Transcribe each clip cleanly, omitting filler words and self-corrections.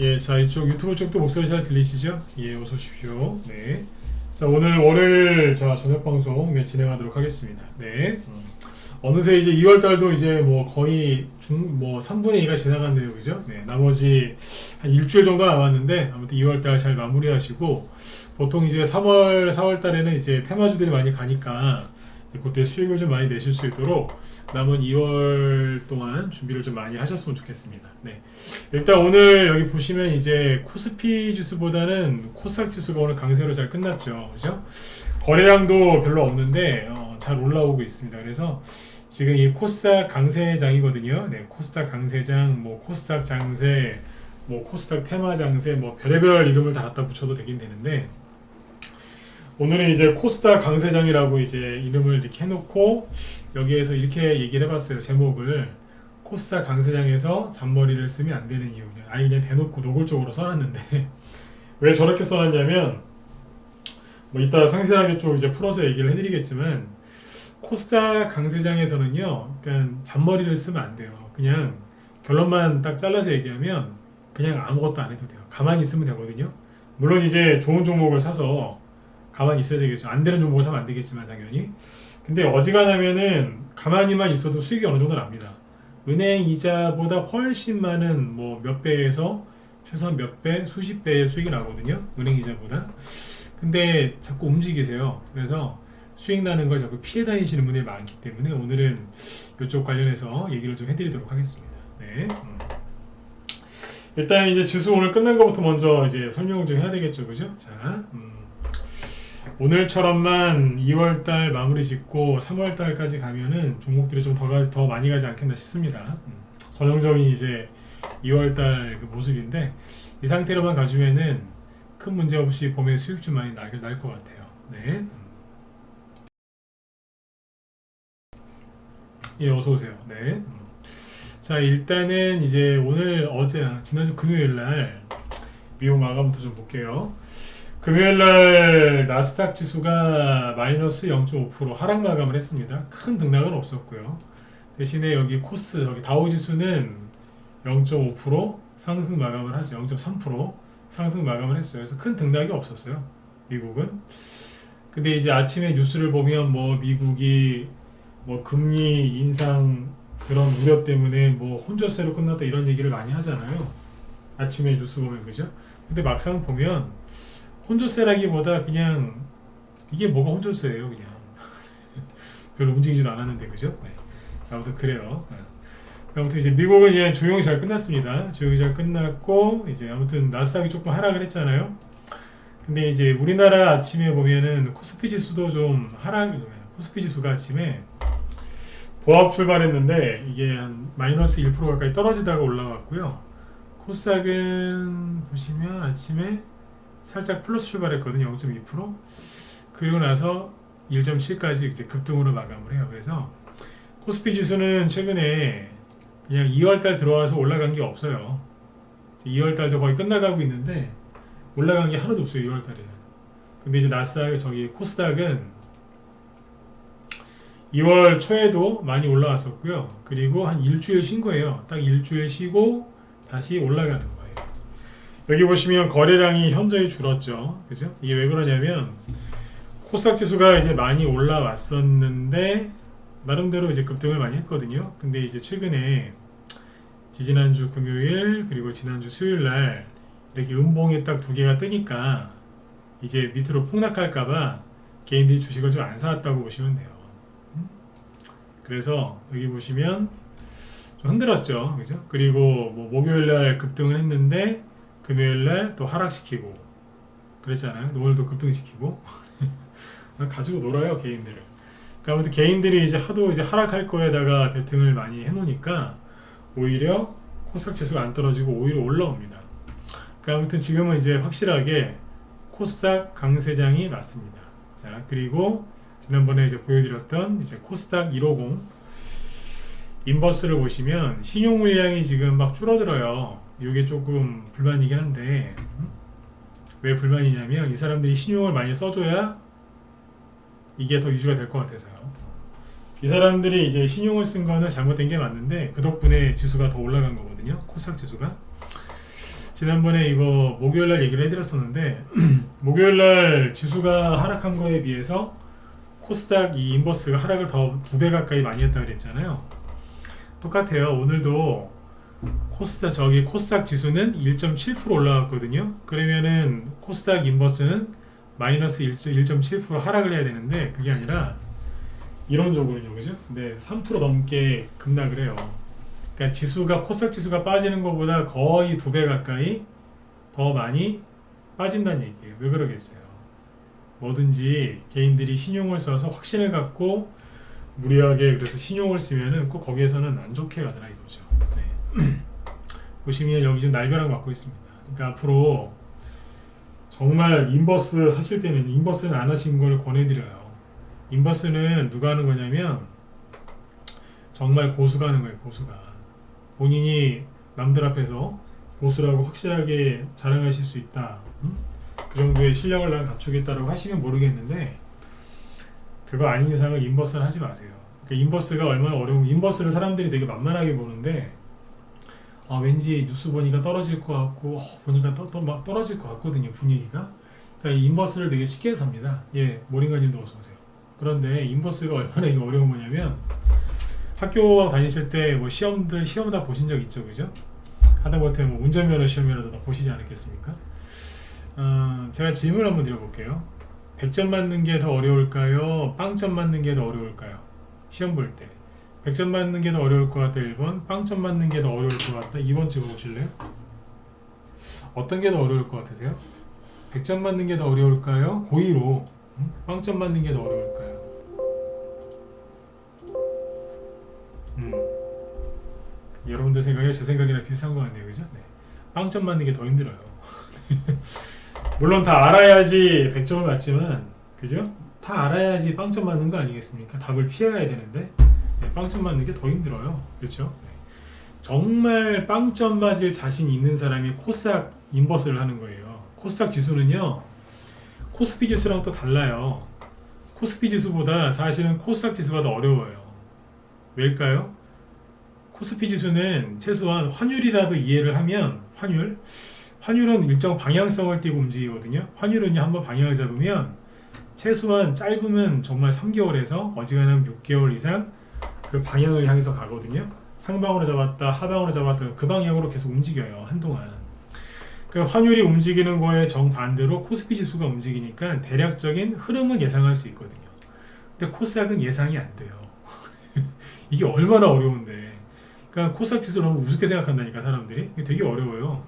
예, 자, 이쪽 유튜브 쪽도 목소리 잘 들리시죠? 예, 어서 오십시오. 네. 자, 오늘 월요일, 자, 저녁 방송 진행하도록 하겠습니다. 네. 어느새 이제 2월 달도 이제 뭐 거의 3분의 2가 지나갔네요. 그죠? 네. 나머지 한 일주일 정도 남았는데, 아무튼 2월 달 잘 마무리하시고, 보통 이제 3월, 4월 달에는 이제 테마주들이 많이 가니까, 그때 수익을 좀 많이 내실 수 있도록 남은 2월 동안 준비를 좀 많이 하셨으면 좋겠습니다. 네. 일단 오늘 여기 보시면 이제 코스피 지수보다는 코스닥 지수가 오늘 강세로 잘 끝났죠. 그죠? 거래량도 별로 없는데 잘 올라오고 있습니다. 그래서 지금 이 코스닥 강세장이거든요. 네, 코스닥 강세장, 뭐 코스닥 장세, 뭐 코스닥 테마 장세, 뭐 별의별 이름을 다 갖다 붙여도 되긴 되는데, 오늘은 이제 코스닥 강세장이라고 이제 이름을 이렇게 해놓고 여기에서 이렇게 얘기를 해봤어요. 제목을 코스닥 강세장에서 잔머리를 쓰면 안 되는 이유. 아예 그냥 대놓고 노골적으로 써놨는데 왜 저렇게 써놨냐면, 뭐 이따 상세하게 좀 이제 풀어서 얘기를 해드리겠지만, 코스닥 강세장에서는요, 그러니까 잔머리를 쓰면 안 돼요. 그냥 결론만 딱 잘라서 얘기하면 그냥 아무것도 안 해도 돼요. 가만히 있으면 되거든요. 물론 이제 좋은 종목을 사서 가만히 있어야 되겠죠. 안 되는 종목을 사면 안 되겠지만 당연히. 근데 어지간하면은 가만히만 있어도 수익이 어느 정도 납니다. 은행 이자보다 훨씬 많은 뭐 몇 배에서 최소한 몇 배, 수십 배의 수익이 나거든요. 은행 이자보다. 근데 자꾸 움직이세요. 그래서 수익 나는 걸 자꾸 피해 다니시는 분들이 많기 때문에 오늘은 이쪽 관련해서 얘기를 좀 해드리도록 하겠습니다. 네. 일단 이제 지수 오늘 끝난 것부터 먼저 이제 설명을 좀 해야 되겠죠. 그죠? 자, 오늘처럼만 2월달 마무리 짓고 3월달까지 가면은 종목들이 좀 더 많이 가지 않겠나 싶습니다. 전형적인 이제 2월달 그 모습인데, 이 상태로만 가주면은 큰 문제 없이 봄에 수익 좀 많이 날 것 같아요. 네. 예, 어서 오세요. 네. 자, 일단은 이제 오늘 지난주 금요일 날 미국 마감부터 좀 볼게요. 금요일날 나스닥 지수가 마이너스 0.5% 하락 마감을 했습니다. 큰 등락은 없었고요. 대신에 여기 저기 다우 지수는 0.5% 상승 마감을 하죠. 0.3% 상승 마감을 했어요. 그래서 큰 등락이 없었어요. 미국은. 근데 이제 아침에 뉴스를 보면 뭐 미국이 뭐 금리 인상 그런 우려 때문에 뭐 혼조세로 끝났다 이런 얘기를 많이 하잖아요. 아침에 뉴스 보면, 그죠? 근데 막상 보면 혼조세라기보다 그냥 이게 뭐가 혼조세예요. 그냥 별로 움직이지도 않았는데, 그죠? 네. 아무튼 그래요. 네. 아무튼 이제 미국은 그냥 조용히 잘 끝났습니다. 조용히 잘 끝났고, 이제 아무튼 나스닥이 조금 하락을 했잖아요. 근데 이제 우리나라 아침에 보면은 코스피 지수도 좀 코스피 지수가 아침에 보합 출발했는데 이게 한 마이너스 1% 가까이 떨어지다가 올라왔고요. 코스닥은 보시면 아침에 살짝 플러스 출발했거든요. 0.2%. 그리고 나서 1.7까지 이제 급등으로 마감을 해요. 그래서 코스피 지수는 최근에 그냥 2월달 들어와서 올라간 게 없어요. 2월달도 거의 끝나가고 있는데 올라간 게 하나도 없어요. 2월달에는. 근데 이제 코스닥은 2월 초에도 많이 올라왔었고요. 그리고 한 일주일 쉰 거예요. 딱 일주일 쉬고 다시 올라가는 거예요. 여기 보시면 거래량이 현저히 줄었죠. 그죠? 이게 왜 그러냐면 코스닥 지수가 이제 많이 올라왔었는데 나름대로 이제 급등을 많이 했거든요. 근데 이제 최근에 지난주 금요일 그리고 지난주 수요일 날 이렇게 음봉이 딱 두 개가 뜨니까 이제 밑으로 폭락할까봐 개인들이 주식을 좀 안 사왔다고 보시면 돼요. 그래서 여기 보시면 좀 흔들었죠. 그죠? 그리고 뭐 목요일 날 급등을 했는데 금요일 날 또 하락시키고 그랬잖아요. 오늘도 급등시키고 가지고 놀아요, 개인들을. 그러니까 아무튼 개인들이 이제 하도 이제 하락할 거에다가 베팅을 많이 해놓으니까 오히려 코스닥 지수가 안 떨어지고 오히려 올라옵니다. 그러니까 아무튼 지금은 이제 확실하게 코스닥 강세장이 맞습니다. 자, 그리고 지난번에 이제 보여드렸던 이제 코스닥 150 인버스를 보시면 신용 물량이 지금 막 줄어들어요. 이게 조금 불만이긴 한데, 왜 불만이냐면 이 사람들이 신용을 많이 써줘야 이게 더 유지가 될 것 같아서요. 이 사람들이 이제 신용을 쓴 거는 잘못된 게 맞는데 그 덕분에 지수가 더 올라간 거거든요. 코스닥 지수가. 지난번에 이거 목요일날 얘기를 해드렸었는데 목요일날 지수가 하락한 거에 비해서 코스닥 이 인버스가 하락을 더 2배 가까이 많이 했다고 그랬잖아요. 똑같아요. 오늘도 코스닥 지수는 1.7% 올라갔거든요. 그러면은 코스닥 인버스는 마이너스 1.7% 하락을 해야 되는데 그게 아니라 이론적으로는요, 그죠? 네, 3% 넘게 급락을 해요. 그러니까 코스닥 지수가 빠지는 것보다 거의 2배 가까이 더 많이 빠진다는 얘기예요. 왜 그러겠어요? 뭐든지 개인들이 신용을 써서 확신을 갖고 무리하게 그래서 신용을 쓰면은 꼭 거기에서는 안 좋게 가더라 이거죠. 네. 보시면 여기 지금 날벼락 맞고 있습니다. 그러니까 앞으로 정말 인버스 사실 때는 인버스는 안 하신 걸 권해드려요. 인버스는 누가 하는 거냐면 정말 고수가 하는 거예요. 고수가 본인이 남들 앞에서 고수라고 확실하게 자랑하실 수 있다. 그 정도의 실력을 난 갖추겠다라고 하시면 모르겠는데 그거 아닌 이상은 인버스는 하지 마세요. 그러니까 인버스가 얼마나 어려운 인버스를 사람들이 되게 만만하게 보는데 왠지 뉴스 보니까 떨어질 것 같고 보니까 막 떨어질 것 같거든요. 분위기가. 그러니까 인버스를 되게 쉽게 삽니다. 예, 모링가님도 어서 오세요. 그런데 인버스가 얼마나 이게 어려운 거냐면 학교 다니실 때 뭐 시험 다 보신 적 있죠, 그죠? 하다못해 뭐 운전면허 시험이라도 다 보시지 않았겠습니까? 제가 질문 한번 드려볼게요. 100점 맞는 게 더 어려울까요? 빵점 맞는 게 더 어려울까요? 시험 볼 때 100점 맞는 게 더 어려울 것 같다 1번, 빵점 맞는 게 더 어려울 것 같다 2번 찍어보실래요? 어떤 게 더 어려울 것 같으세요? 100점 맞는 게 더 어려울까요? 고의로 빵점 맞는 게 더 어려울까요? 여러분들 생각이 제 생각이랑 비슷한 것 같네요, 그죠? 네. 빵점 맞는 게 더 힘들어요. 물론 다 알아야지 100점을 맞지만, 그죠? 다 알아야지 빵점 맞는 거 아니겠습니까? 답을 피해가야 되는데 네, 빵점 맞는 게 더 힘들어요, 그렇죠? 네. 정말 빵점 맞을 자신 있는 사람이 코스닥 인버스를 하는 거예요. 코스닥 지수는요, 코스피 지수랑 또 달라요. 코스피 지수보다 사실은 코스닥 지수가 더 어려워요. 왜일까요? 코스피 지수는 최소한 환율이라도 이해를 하면 환율은 일정 방향성을 띠고 움직이거든요. 환율은요, 한번 방향을 잡으면 최소한 짧으면 정말 3개월에서 어지간하면 6개월 이상 그 방향을 향해서 가거든요. 상방으로 잡았다 하방으로 잡았다 그 방향으로 계속 움직여요, 한동안. 그 환율이 움직이는 거에 정반대로 코스피 지수가 움직이니까 대략적인 흐름은 예상할 수 있거든요. 근데 코스닥은 예상이 안 돼요. 이게 얼마나 어려운데. 그러니까 코스닥 지수를 너무 우습게 생각한다니까, 사람들이. 이게 되게 어려워요.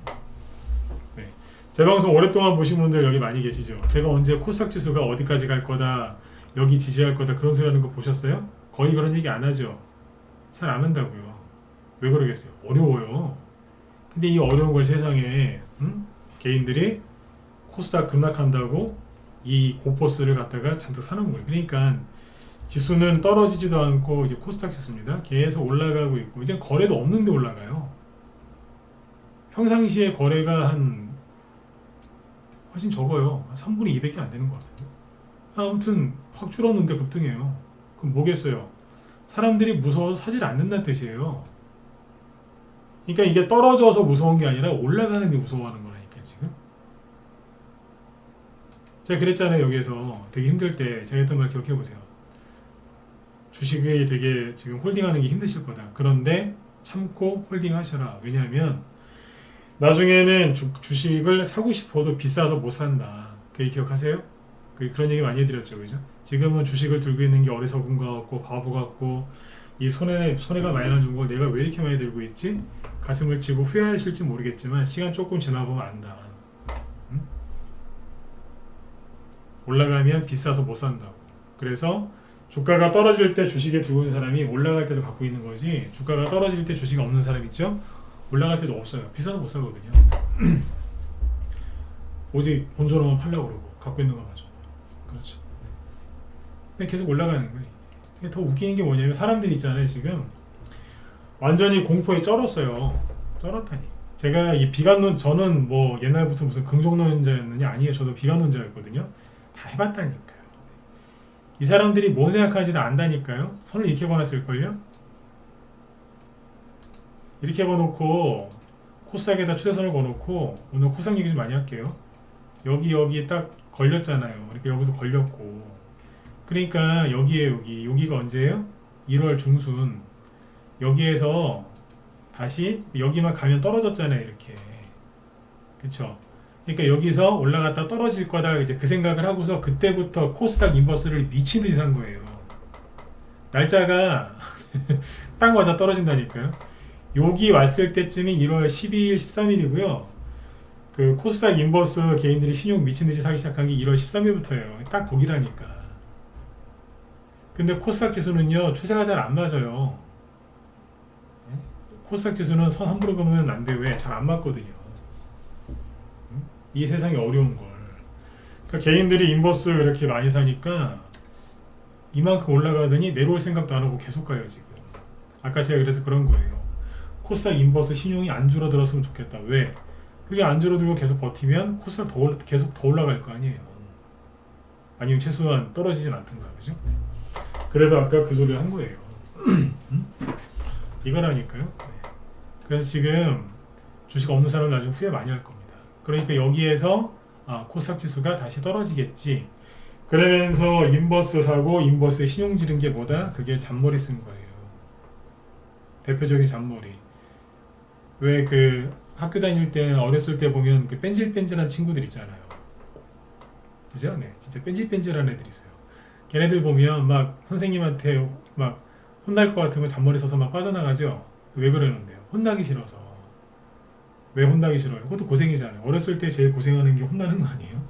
네. 제 방송 오랫동안 보신 분들 여기 많이 계시죠. 제가 언제 코스닥 지수가 어디까지 갈 거다, 여기 지지할 거다 그런 소리 하는 거 보셨어요? 거의 그런 얘기 안 하죠. 잘 안 한다고요. 왜 그러겠어요? 어려워요. 근데 이 어려운 걸 세상에 개인들이 코스닥 급락한다고 이 고퍼스를 갖다가 잔뜩 사는 거예요. 그러니까 지수는 떨어지지도 않고 이제 코스닥 지수입니다. 계속 올라가고 있고 이제 거래도 없는데 올라가요. 평상시에 거래가 훨씬 적어요. 한 3분의 2밖에 안 되는 것 같아요. 아무튼 확 줄었는데 급등해요. 그럼 뭐겠어요? 사람들이 무서워서 사질 않는다는 뜻이에요. 그러니까 이게 떨어져서 무서운 게 아니라 올라가는 게 무서워하는 거라니까 지금. 제가 그랬잖아요. 여기에서 되게 힘들 때 제가 했던 말 기억해보세요. 주식이 되게 지금 홀딩하는 게 힘드실 거다. 그런데 참고 홀딩 하셔라. 왜냐하면 나중에는 주식을 사고 싶어도 비싸서 못 산다. 그 기억하세요? 그런 얘기 많이 해드렸죠, 그죠? 지금은 주식을 들고 있는 게 어리석은 것 같고 바보 같고 이 손해가 많이 나는 걸 내가 왜 이렇게 많이 들고 있지? 가슴을 치고 후회하실지 모르겠지만 시간 조금 지나보면 안다. 응? 올라가면 비싸서 못 산다고. 그래서 주가가 떨어질 때 주식에 들고 있는 사람이 올라갈 때도 갖고 있는 거지, 주가가 떨어질 때 주식이 없는 사람 있죠? 올라갈 때도 없어요. 비싸서 못 사거든요. 오직 본전으로만 팔려고 그러고 갖고 있는 거 맞아. 그렇죠. 근데 계속 올라가는 거예요. 더 웃기는 게 뭐냐면 사람들이 있잖아요. 지금 완전히 공포에 쩔었어요. 쩔었다니. 제가 이 비관론, 저는 뭐 옛날부터 무슨 긍정론자였느냐, 아니에요. 저도 비관론자였거든요. 다 해봤다니까요. 이 사람들이 뭔 생각하는지도 안다니까요. 선을 이렇게 보놨을걸요. 이렇게 해놓고 코스닥에다 추세선을 그어놓고 오늘 코스닥 얘기 좀 많이 할게요. 여기 딱 걸렸잖아요. 이렇게 여기서 걸렸고, 그러니까 여기가 언제예요? 1월 중순. 여기에서 다시 여기만 가면 떨어졌잖아요. 이렇게, 그쵸? 그러니까 여기서 올라갔다 떨어질 거다, 이제 그 생각을 하고서 그때부터 코스닥 인버스를 미친 듯이 산 거예요. 날짜가 딱 맞아 떨어진다니까요. 여기 왔을 때쯤이 1월 12일, 13일이고요. 그 코스닥 인버스 개인들이 신용 미친 듯이 사기 시작한 게 1월 13일부터예요. 딱 거기라니까. 근데 코스닥 지수는요, 추세가 잘 안 맞아요. 코스닥 지수는 선 함부로 그으면 안 돼. 왜? 잘 안 맞거든요. 이 세상이 어려운 걸. 그러니까 개인들이 인버스 이렇게 많이 사니까 이만큼 올라가더니 내려올 생각도 안 하고 계속 가요, 지금. 아까 제가 그래서 그런 거예요. 코스닥 인버스 신용이 안 줄어들었으면 좋겠다. 왜? 그게 안 줄어들고 계속 버티면 코스닥 계속 더 올라갈 거 아니에요. 아니면 최소한 떨어지진 않던가, 그죠? 그래서 아까 그 소리를 한 거예요. 이거라니까요. 네. 그래서 지금 주식 없는 사람은 나중에 후회 많이 할 겁니다. 그러니까 여기에서 코스닥 지수가 다시 떨어지겠지. 그러면서 인버스 사고 인버스에 신용 지른 게 뭐다? 그게 잔머리 쓴 거예요. 대표적인 잔머리. 왜 그 학교 다닐 때 어렸을 때 보면 그 뺀질뺀질한 친구들 있잖아요. 그죠? 네, 진짜 뺀질뺀질한 애들 있어요. 걔네들 보면 막 선생님한테 막 혼날 것 같으면 잔머리 써서 막 빠져나가죠. 왜 그러는데요? 혼나기 싫어서. 왜 혼나기 싫어요? 그것도 고생이잖아요. 어렸을 때 제일 고생하는 게 혼나는 거 아니에요?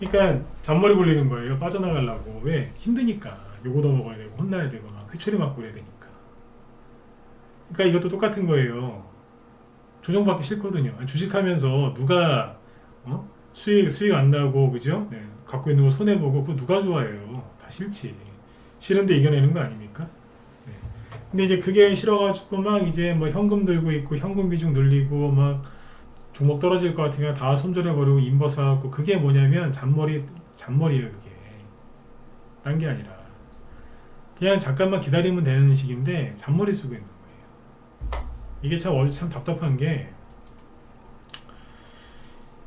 그러니까 잔머리 굴리는 거예요. 빠져나가려고. 왜? 힘드니까. 요거도 먹어야 되고 혼나야 되고 막 회초리 맞고 해야 되니까. 그러니까 이것도 똑같은 거예요. 조정받기 싫거든요. 주식하면서 누가 수익 안 나고, 그죠? 네, 갖고 있는 거 손해보고 그거 누가 좋아해요? 다 싫지. 싫은데 이겨내는 거 아닙니까? 네. 근데 이제 그게 싫어가지고 막 이제 뭐 현금 들고 있고 현금 비중 늘리고 막 종목 떨어질 것 같으면 다 손절해버리고 인버스 하고, 그게 뭐냐면 잔머리예요. 그게 딴 게 아니라 그냥 잠깐만 기다리면 되는 식인데 잔머리 쓰고 있는 거예요. 이게 참 답답한 게,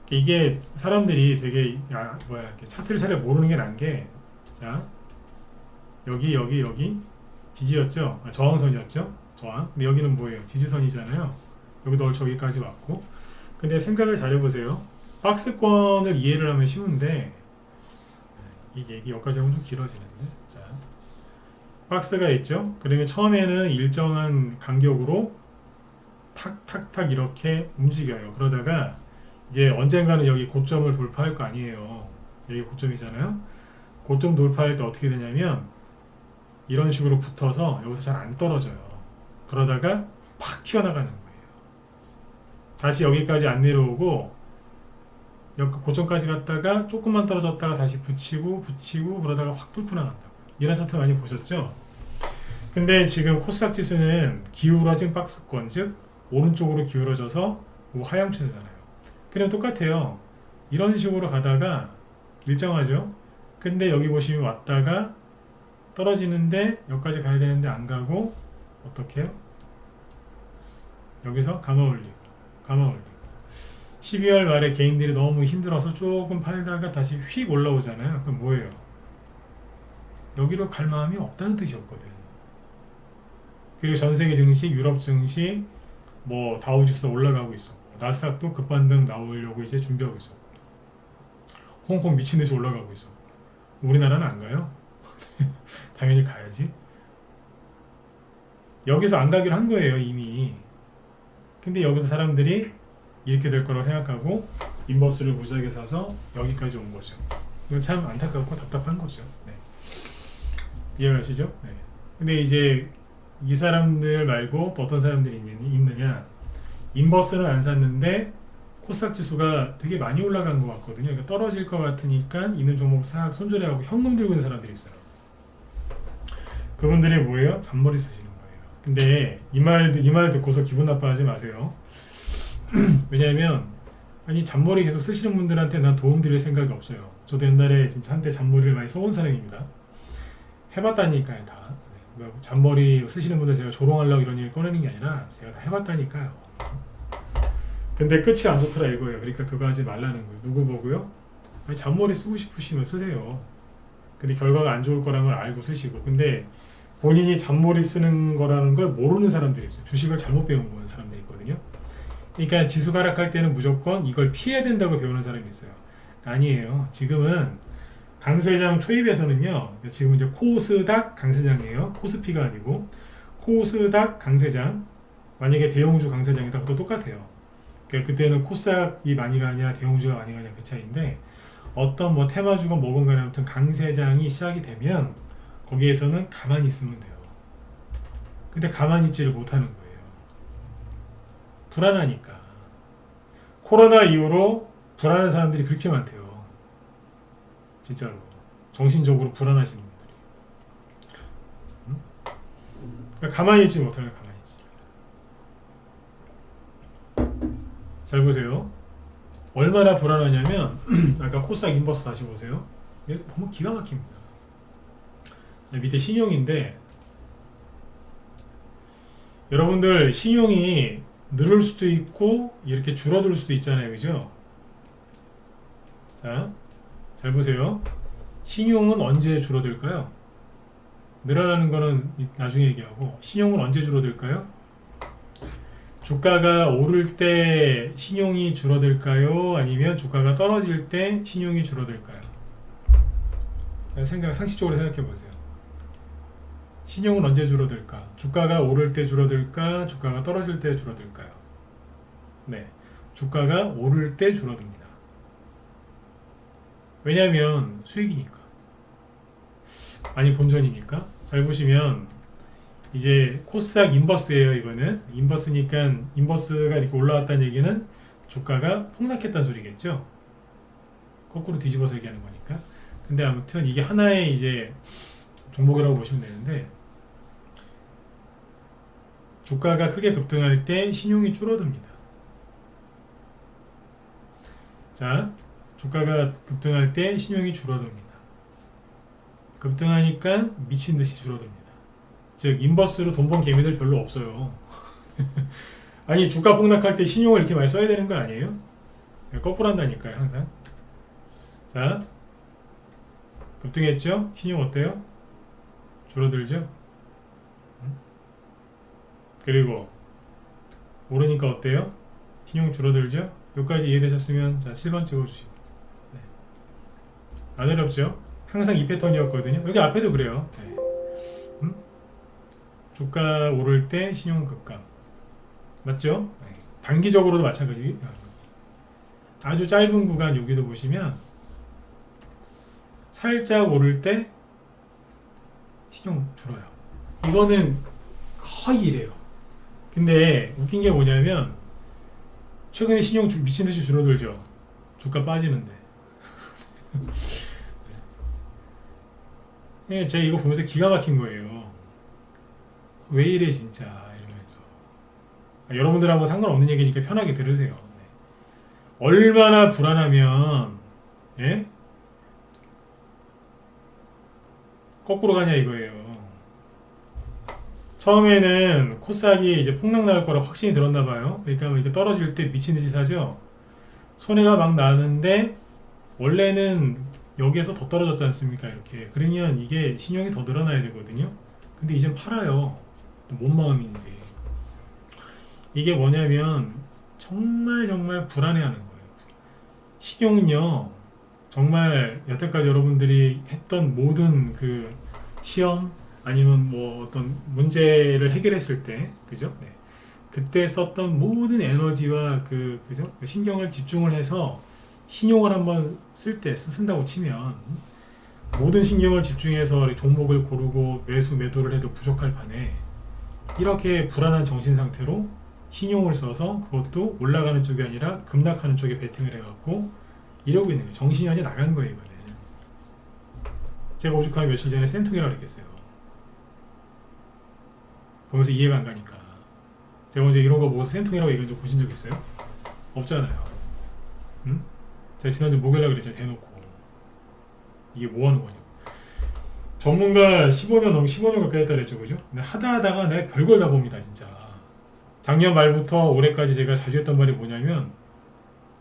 이게 사람들이 되게 이렇게 차트를 잘 모르는 게 난 게, 자 여기 지지였죠? 저항선이었죠? 저항. 근데 여기는 뭐예요? 지지선이잖아요. 여기도 얼추 여기까지 왔고. 근데 생각을 잘 해보세요. 박스권을 이해를 하면 쉬운데 이게 여기까지 하면 좀 길어지는데, 자 박스가 있죠? 그러면 처음에는 일정한 간격으로 탁탁탁 이렇게 움직여요. 그러다가 이제 언젠가는 여기 고점을 돌파할 거 아니에요. 여기 고점이잖아요. 고점 돌파할 때 어떻게 되냐면 이런 식으로 붙어서 여기서 잘 안 떨어져요. 그러다가 팍 튀어나가는 거예요. 다시 여기까지 안 내려오고 여기 고점까지 갔다가 조금만 떨어졌다가 다시 붙이고 그러다가 확 뚫고 나간다고. 이런 차트 많이 보셨죠? 근데 지금 코스닥 지수는 기울어진 박스권, 즉 오른쪽으로 기울어져서 하향 추세잖아요. 그냥 똑같아요. 이런 식으로 가다가 일정하죠. 근데 여기 보시면 왔다가 떨어지는데 여기까지 가야 되는데 안 가고 어떻게 해요? 여기서 감아 올리고 12월 말에 개인들이 너무 힘들어서 조금 팔다가 다시 휙 올라오잖아요. 그럼 뭐예요? 여기로 갈 마음이 없다는 뜻이었거든. 그리고 전세계 증시, 유럽 증시, 뭐 다우지수 올라가고 있었고, 나스닥도 급반등 나오려고 이제 준비하고 있었고, 홍콩 미친듯이 올라가고 있었고, 우리나라는 안 가요? 당연히 가야지. 여기서 안 가기로 한 거예요, 이미. 근데 여기서 사람들이 이렇게 될 거라고 생각하고 인버스를 무지하게 사서 여기까지 온 거죠. 이건 참 안타깝고 답답한 거죠. 네. 이해가시죠? 네. 근데 이제 이 사람들 말고 또 어떤 사람들이 있느냐? 인버스는 안 샀는데 코스닥 지수가 되게 많이 올라간 것 같거든요. 그러니까 떨어질 것 같으니까 있는 종목 싹 손절해하고 현금 들고 있는 사람들이 있어요. 그분들이 뭐예요? 잔머리 쓰시는 거예요. 근데 이 말 듣고서 기분 나빠하지 마세요. 왜냐하면 잔머리 계속 쓰시는 분들한테 난 도움 드릴 생각이 없어요. 저도 옛날에 진짜 한때 잔머리를 많이 써온 사람입니다. 해봤다니까요, 다. 잔머리 쓰시는 분들 제가 조롱하려고 이런 얘기 꺼내는 게 아니라 제가 다 해봤다니까요. 근데 끝이 안 좋더라 이거예요. 그러니까 그거 하지 말라는 거예요. 누구 보고요? 아니, 잔머리 쓰고 싶으시면 쓰세요. 근데 결과가 안 좋을 거라는 걸 알고 쓰시고. 근데 본인이 잔머리 쓰는 거라는 걸 모르는 사람들이 있어요. 주식을 잘못 배운 사람들이 있거든요. 그러니까 지수가 하락할 때는 무조건 이걸 피해야 된다고 배우는 사람이 있어요. 아니에요. 지금은 강세장 초입에서는요. 지금 이제 코스닥 강세장이에요. 코스피가 아니고 코스닥 강세장. 만약에 대형주 강세장이다 그것도 똑같아요. 그러니까 그때는 코스닥이 많이 가냐 대형주가 많이 가냐 그 차이인데 어떤 뭐 테마주건 뭐건 간에 아무튼 강세장이 시작이 되면 거기에서는 가만히 있으면 돼요. 근데 가만히 있지를 못하는 거예요. 불안하니까. 코로나 이후로 불안한 사람들이 그렇게 많대요. 진짜로. 정신적으로 불안하시는 분들이. 응? 그러니까 가만히 있지 못하는 거예요. 가만히 있지. 잘 보세요. 얼마나 불안하냐면 아까 코스닥 인버스 다시 보세요. 이렇게 보면 기가 막힙니다. 자, 밑에 신용인데 여러분들 신용이 늘을 수도 있고 이렇게 줄어들 수도 있잖아요. 그죠? 자, 잘 보세요. 신용은 언제 줄어들까요? 늘어나는 거는 나중에 얘기하고 신용은 언제 줄어들까요? 주가가 오를 때 신용이 줄어들까요? 아니면 주가가 떨어질 때 신용이 줄어들까요? 상식적으로 생각해 보세요. 신용은 언제 줄어들까? 주가가 오를 때 줄어들까? 주가가 떨어질 때 줄어들까요? 네, 주가가 오를 때 줄어듭니다. 왜냐하면 수익이니까. 아니 본전이니까. 잘 보시면 이제 코스닥 인버스예요. 이거는 인버스니까 인버스가 이렇게 올라왔다는 얘기는 주가가 폭락했다는 소리겠죠. 거꾸로 뒤집어서 얘기하는 거니까. 근데 아무튼 이게 하나의 이제 종목이라고 보시면 되는데 주가가 크게 급등할 때 신용이 줄어듭니다. 자, 주가가 급등할 때 신용이 줄어듭니다. 급등하니까 미친듯이 줄어듭니다. 즉 인버스로 돈 번 개미들 별로 없어요. 아니 주가 폭락할 때 신용을 이렇게 많이 써야 되는 거 아니에요? 거꾸로 한다니까요 항상. 자, 급등했죠? 신용 어때요? 줄어들죠? 그리고 오르니까 어때요? 신용 줄어들죠? 여기까지 이해되셨으면 자 7번 찍어주시고. 네. 안 어렵죠? 항상 이 패턴이었거든요. 여기 앞에도 그래요. 네. 주가 오를 때 신용 급감. 맞죠? 네. 단기적으로도 마찬가지. 아주 짧은 구간 여기도 보시면 살짝 오를 때 신용 줄어요. 이거는 거의 이래요. 근데 웃긴 게 뭐냐면 최근에 신용 미친듯이 줄어들죠. 주가 빠지는데. 네. 제가 이거 보면서 기가 막힌 거예요. 왜 이래 진짜 이러면서. 여러분들하고 상관없는 얘기니까 편하게 들으세요. 네. 얼마나 불안하면 예? 거꾸로 가냐 이거예요. 처음에는 코스닥이 이제 폭락 나올 거라 확신이 들었나 봐요. 그러니까 이렇게 떨어질 때 미친 듯이 사죠. 손해가 막 나는데 원래는 여기에서 더 떨어졌지 않습니까? 이렇게. 그러면 이게 신용이 더 늘어나야 되거든요. 근데 이젠 팔아요. 뭔 마음인지. 이게 뭐냐면 정말 불안해하는 거예요. 신용은요 정말 여태까지 여러분들이 했던 모든 그 시험 아니면 뭐 어떤 문제를 해결했을 때 그죠? 네. 그때 썼던 모든 에너지와 그죠? 신경을 집중을 해서 신용을 한번 쓴다고 치면 모든 신경을 집중해서 종목을 고르고 매도를 해도 부족할 판에 이렇게 불안한 정신 상태로 신용을 써서 그것도 올라가는 쪽이 아니라 급락하는 쪽에 베팅을 해갖고 이러고 있는 거예요. 정신이 완전 나간 거예요. 이거는. 제가 오죽하면 며칠 전에 센통이라고 그랬겠어요. 보면서 이해가 안 가니까. 제가 언제 이런 거 보고서 센통이라고 얘기한 적 보신 적 있어요? 없잖아요. 응? 제가 지난주 목요일날 그랬죠. 대놓고. 이게 뭐 하는 거냐고. 전문가 15년 가까이 했다 그랬죠. 그죠? 근데 하다가 내가 별걸 다 봅니다. 진짜. 작년 말부터 올해까지 제가 자주 했던 말이 뭐냐면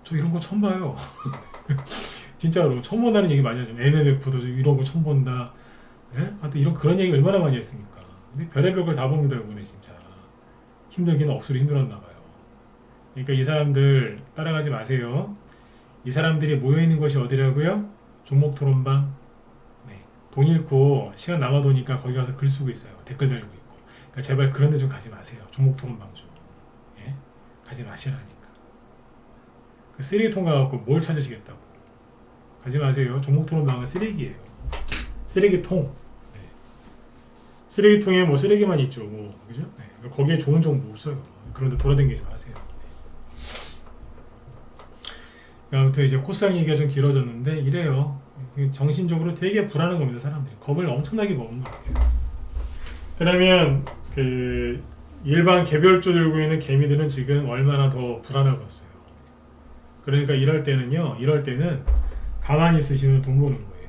저 이런 거 처음 봐요. 진짜로 처음 본다는 얘기 많이 하죠. MMF도 이런 거 처음 본다. 예? 하여튼 이런 그런 얘기 얼마나 많이 했습니까? 근데 별의별 걸 다 봅니다 이번에 진짜. 힘들기는 억수로 힘들었나 봐요. 그러니까 이 사람들 따라가지 마세요. 이 사람들이 모여있는 곳이 어디라고요? 종목 토론방. 네. 돈 잃고 시간 남아도니까 거기 가서 글 쓰고 있어요. 댓글 달고 있고. 그러니까 제발 그런 데 좀 가지 마세요. 종목 토론방 좀. 예? 가지 마시라니까. 그 쓰레기통 가갖고 뭘 찾으시겠다고. 가지 마세요. 종목 토론방은 쓰레기예요. 쓰레기통. 네. 쓰레기통에 뭐 쓰레기만 있죠. 뭐, 그죠? 네. 거기에 좋은 정보 없어요. 그런데 돌아다니지 마세요. 아무튼 이제 코스닥 얘기가 좀 길어졌는데 이래요. 정신적으로 되게 불안한 겁니다. 사람들이 겁을 엄청나게 먹은 것 같아요. 그러면 그 일반 개별주 들고 있는 개미들은 지금 얼마나 더 불안하겠어요. 그러니까 이럴 때는 가만히 있으시면 돈 버는 거예요.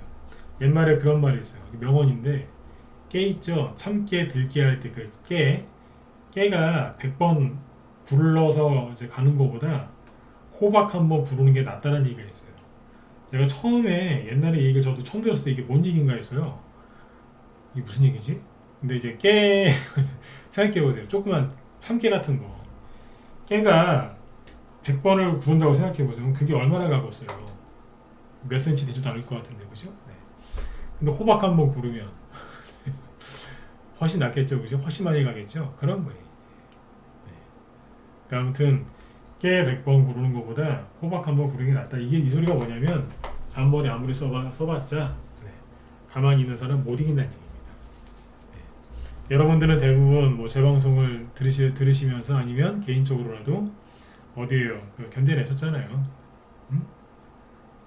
옛말에 그런 말이 있어요. 명언인데 깨 있죠. 참깨 들깨 할 때 그 깨가 100번 굴러서 이제 가는 것보다 호박 한번 부르는 게 낫다는 얘기가 있어요. 제가 처음에 옛날에 이 얘기를 저도 처음 들었을 때 이게 뭔 얘기인가 했어요. 이게 무슨 얘기지? 근데 이제 깨 생각해보세요. 조그만 참깨 같은 거 깨가 100번을 구른다고 생각해보세요. 그럼 그게 얼마나 가겠어요? 몇 센치 되지도 않을 것 같은데 그죠? 네. 근데 호박 한번 구르면 훨씬 낫겠죠 그죠? 훨씬 많이 가겠죠? 그런 거예요. 네. 그러니까 아무튼 깨 100번 구르는 것보다 호박 한번 구르는 게 낫다. 이게 이 소리가 뭐냐면 잔머리 아무리 써봤자 네. 가만히 있는 사람 못 이긴다는 얘기입니다. 네. 여러분들은 대부분 뭐 제 방송을 들으시면서 아니면 개인적으로라도 어디에요? 그 견뎌내셨잖아요.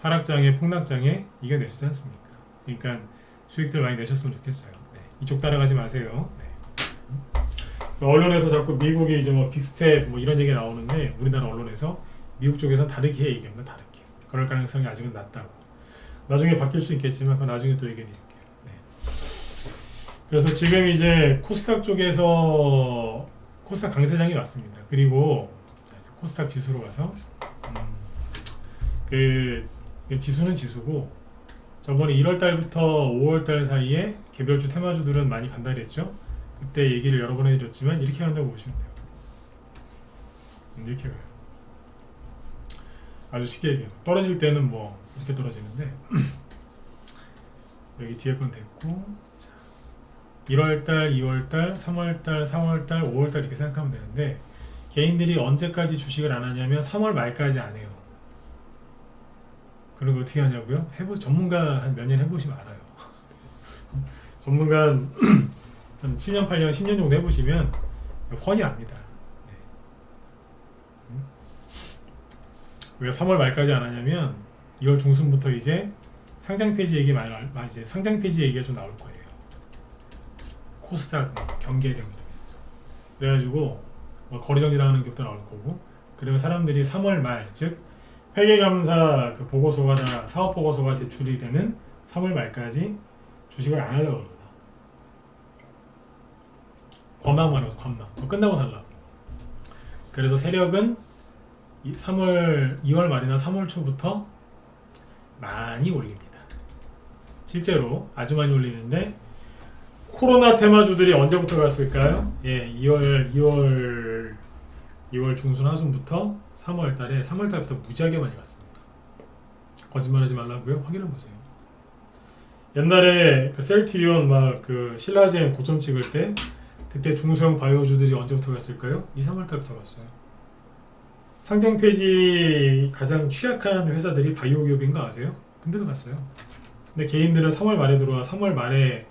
하락장에 폭락장에 이겨내시지 않습니까? 그러니까 수익들 많이 내셨으면 좋겠어요. 네. 이쪽 따라가지 마세요. 네. 언론에서 자꾸 미국이 이제 뭐 빅스텝 뭐 이런 얘기 나오는데 우리나라 언론에서 미국 쪽에서 다르게 얘기합니다. 다르게. 그럴 가능성이 아직은 낮다고. 나중에 바뀔 수 있겠지만 그건 나중에 또 얘기해 드릴게요. 네. 그래서 지금 이제 코스닥 쪽에서 코스닥 강세장이 왔습니다. 그리고 자, 이제 코스닥 지수로 가서 그 지수는 지수고 저번에 1월달부터 5월달 사이에 개별주 테마주들은 많이 간다 그랬죠. 그때 얘기를 여러 번 해드렸지만 이렇게 간다고 보시면 돼요. 이렇게 가요. 아주 쉽게 얘기해요. 떨어질 때는 뭐 이렇게 떨어지는데 여기 뒤에 건 됐고 자, 1월달, 2월달, 3월달, 4월달, 5월달 이렇게 생각하면 되는데 개인들이 언제까지 주식을 안 하냐면 3월 말까지 안 해요. 그리고 어떻게 하냐고요? 전문가 한 몇 년 해보시면 알아요. 전문가 한 7년, 8년, 10년 정도 해보시면 훤히 압니다. 네. 왜 3월 말까지 안 하냐면 2월 중순부터 이제 상장 폐지 얘기 이제 상장 폐지 얘기가 좀 나올 거예요. 코스닥 경계령 이러면서 그래가지고 뭐 거리 정지당하는 것도 나올 거고 그러면 사람들이 3월 말 즉 회계감사 그 보고서가 다 사업 보고서가 제출이 되는 3월 말까지 주식을 안 하려고 합니다. 관망만 해서 관망. 끝나고 살라고. 그래서 세력은 2월 말이나 3월 초부터 많이 올립니다. 실제로 아주 많이 올리는데 코로나 테마주들이 언제부터 갔을까요? 예, 2월 중순 하순부터 3월 달부터 무지하게 많이 갔습니다. 거짓말하지 말라고요? 확인해 보세요. 옛날에 그 셀트리온 막 그 신라젠 고점 찍을 때 그때 중소형 바이오주들이 언제부터 갔을까요? 2, 3월 달부터 갔어요. 상장 폐지 가장 취약한 회사들이 바이오 기업인 거 아세요? 근데도 갔어요. 근데 개인들은 3월 말에 들어와 3월 말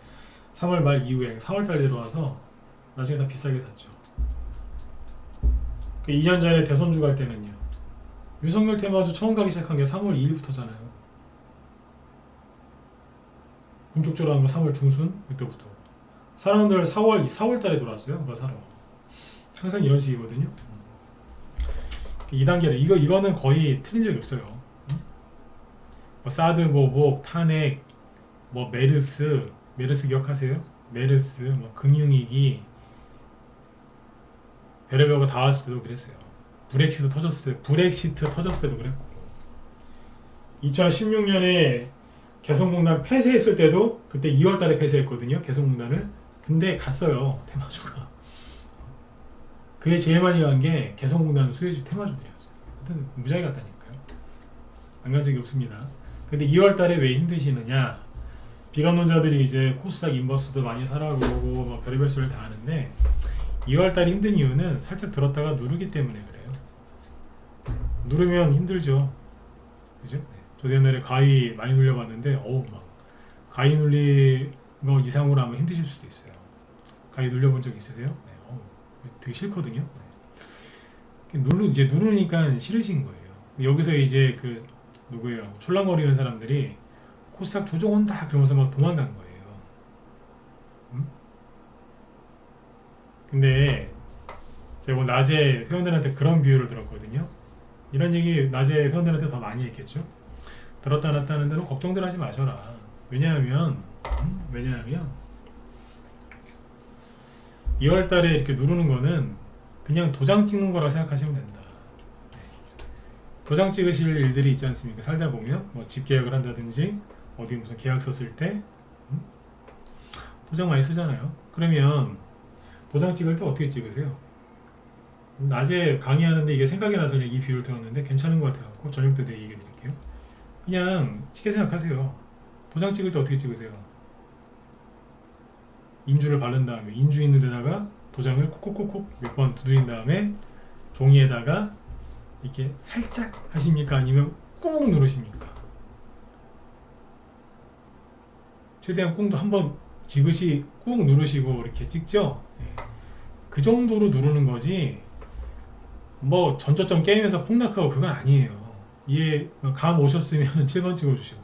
이후에 3월 달에 들어와서 나중에 다 비싸게 샀죠. 그 2년 전에 대선주 갈 때는요. 윤석열 테마주 처음 가기 시작한 게 3월 2일부터잖아요. 본격적으로 한 거 3월 중순 그때부터. 사람들 4월 달에 들어왔어요. 그거 사러. 항상 이런 식이거든요. 2단계를 이거는 거의 틀린 적이 없어요. 뭐 사드 보복 탄핵 뭐 메르스 기억하세요? 메르스 뭐 금융위기 별의별 거 다 왔을 때도 그랬어요. 브렉시트 터졌을 때도 그랬고 2016년에 개성공단 폐쇄했을 때도 그때 2월달에 폐쇄했거든요. 개성공단을. 근데 갔어요. 테마주가. 그게 제일 많이 간 게 개성공단 수혜주 테마주들이었어요. 하여튼 무지하게 갔다니까요. 안 간 적이 없습니다. 근데 2월달에 왜 힘드시느냐? 비관론자들이 이제 코스닥 인버스도 많이 사라고 그러고 막 별의별 소리를 다 하는데 2월달에 힘든 이유는 살짝 들었다가 누르기 때문에 그래요. 누르면 힘들죠. 그죠? 네. 저도 옛날에 가위 많이 눌려봤는데 막 가위 눌리는 거 이상으로 하면 힘드실 수도 있어요. 가위 눌려본 적 있으세요? 네. 되게 싫거든요. 네. 이제 누르니까 싫으신 거예요. 여기서 이제 그 누구예요? 촐랑거리는 사람들이 코스닥 조정 온다 그러면서 막 도망간 거예요. 근데 제가 오늘 낮에 회원들한테 그런 비유를 들었거든요. 이런 얘기 낮에 회원들한테 더 많이 했겠죠. 들었다 놨다 하는 대로 걱정들 하지 마셔라. 왜냐하면 2월달에 이렇게 누르는 거는 그냥 도장 찍는 거라 생각하시면 된다. 도장 찍으실 일들이 있지 않습니까? 살다 보면 뭐 집 계약을 한다든지 어디 무슨 계약서 쓸 때 도장 많이 쓰잖아요. 그러면 도장 찍을 때 어떻게 찍으세요? 낮에 강의하는데 이게 생각이 나서 그냥 이 비유를 들었는데 괜찮은 것 같아요. 저녁 때 얘기해 드릴게요. 그냥 쉽게 생각하세요. 도장 찍을 때 어떻게 찍으세요? 인주를 바른 다음에 인주 있는 데다가 도장을 콕콕콕콕 몇 번 두드린 다음에 종이에다가 이렇게 살짝 하십니까? 아니면 꾹 누르십니까? 최대한 꾹도 한번 지그시 꾹 누르시고 이렇게 찍죠? 그 정도로 누르는 거지 뭐 전저점 게임에서 폭락하고 그건 아니에요. 이해 감 오셨으면 7번 찍어주시고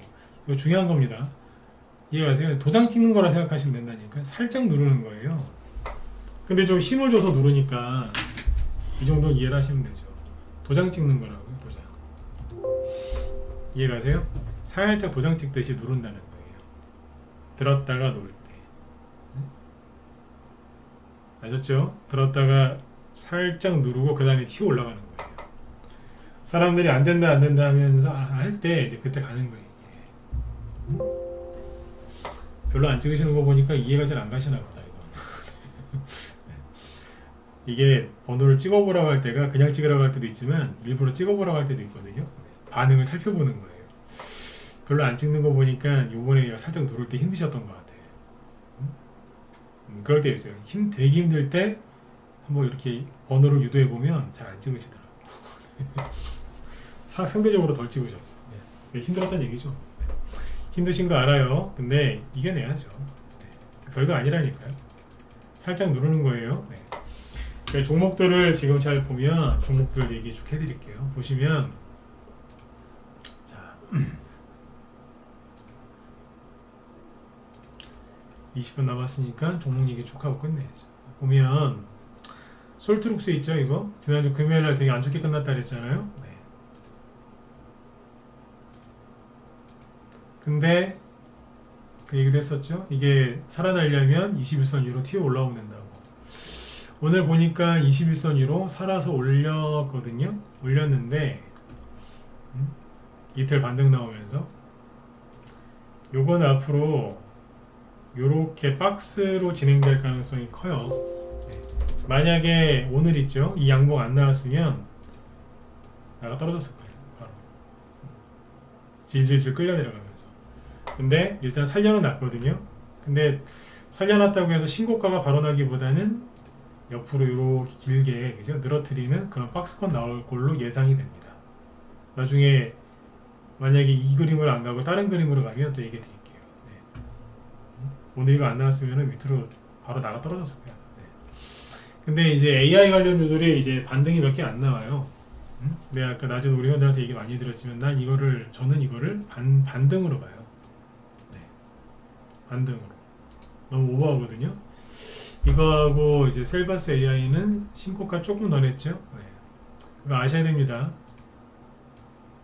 이거 중요한 겁니다. 이해가세요? 도장 찍는 거라 생각하시면 된다니까. 살짝 누르는 거예요. 근데 좀 힘을 줘서 누르니까 이 정도는 이해를 하시면 되죠. 도장 찍는 거라고요. 도장. 이해가세요? 살짝 도장 찍듯이 누른다는 거예요. 들었다가 놓을 때. 아셨죠? 들었다가 살짝 누르고 그 다음에 튀어 올라가는 거예요. 사람들이 안 된다 하면서 할 때 이제 그때 가는 거예요. 별로 안 찍으시는 거 보니까 이해가 잘 안 가시나 보다 이거. 이게 번호를 찍어보라고 할 때가 그냥 찍으라고 할 때도 있지만 일부러 찍어보라고 할 때도 있거든요. 반응을 살펴보는 거예요. 별로 안 찍는 거 보니까 요번에 살짝 누를 때 힘드셨던 것 같아요. 그럴 때 있어요. 되게 힘들 때 한번 이렇게 번호를 유도해보면 잘 안 찍으시더라고요. 상대적으로 덜 찍으셨어요. 네. 힘들었다는 얘기죠. 네. 힘드신 거 알아요. 근데 이겨내야죠. 네. 별거 아니라니까요. 살짝 누르는 거예요. 네. 종목들을 지금 잘 보면 종목들 얘기 쭉 해드릴게요. 보시면 자 20분 남았으니까 종목 얘기 쭉 하고 끝내야죠. 보면 솔트룩스 있죠 이거? 지난주 금요일날 되게 안 좋게 끝났다 그랬잖아요. 네. 근데 그 얘기도 했었죠. 이게 살아나려면 21선 위로 튀어 올라오면 된다고. 오늘 보니까 21선 위로 살아서 올렸거든요. 올렸는데 이틀 반등 나오면서 요건 앞으로 요렇게 박스로 진행될 가능성이 커요. 네. 만약에 오늘 있죠. 이 양봉 안 나왔으면 나가 떨어졌을 거예요. 바로 질질질 끌려 내려가면서. 근데 일단 살려는 놨거든요. 근데 살려놨다고 해서 신고가가 바로 나기보다는 옆으로 이렇게 길게 그죠? 늘어뜨리는 그런 박스권 나올 걸로 예상이 됩니다. 나중에 만약에 이 그림을 안 가고 다른 그림으로 가면 또 얘기해 드릴게요. 네. 오늘 이거 안 나왔으면 밑으로 바로 나가 떨어졌을 거야. 네. 근데 이제 AI 관련주들이 이제 반등이 몇 개 안 나와요. 내가 아까 낮에 우리 회원들한테 얘기 많이 드렸지만 저는 이거를 반등으로 봐요. 네. 반등으로. 너무 오버하거든요. 이거하고 이제 셀바스 AI는 신고가 조금 더 냈죠. 네. 그거 아셔야 됩니다.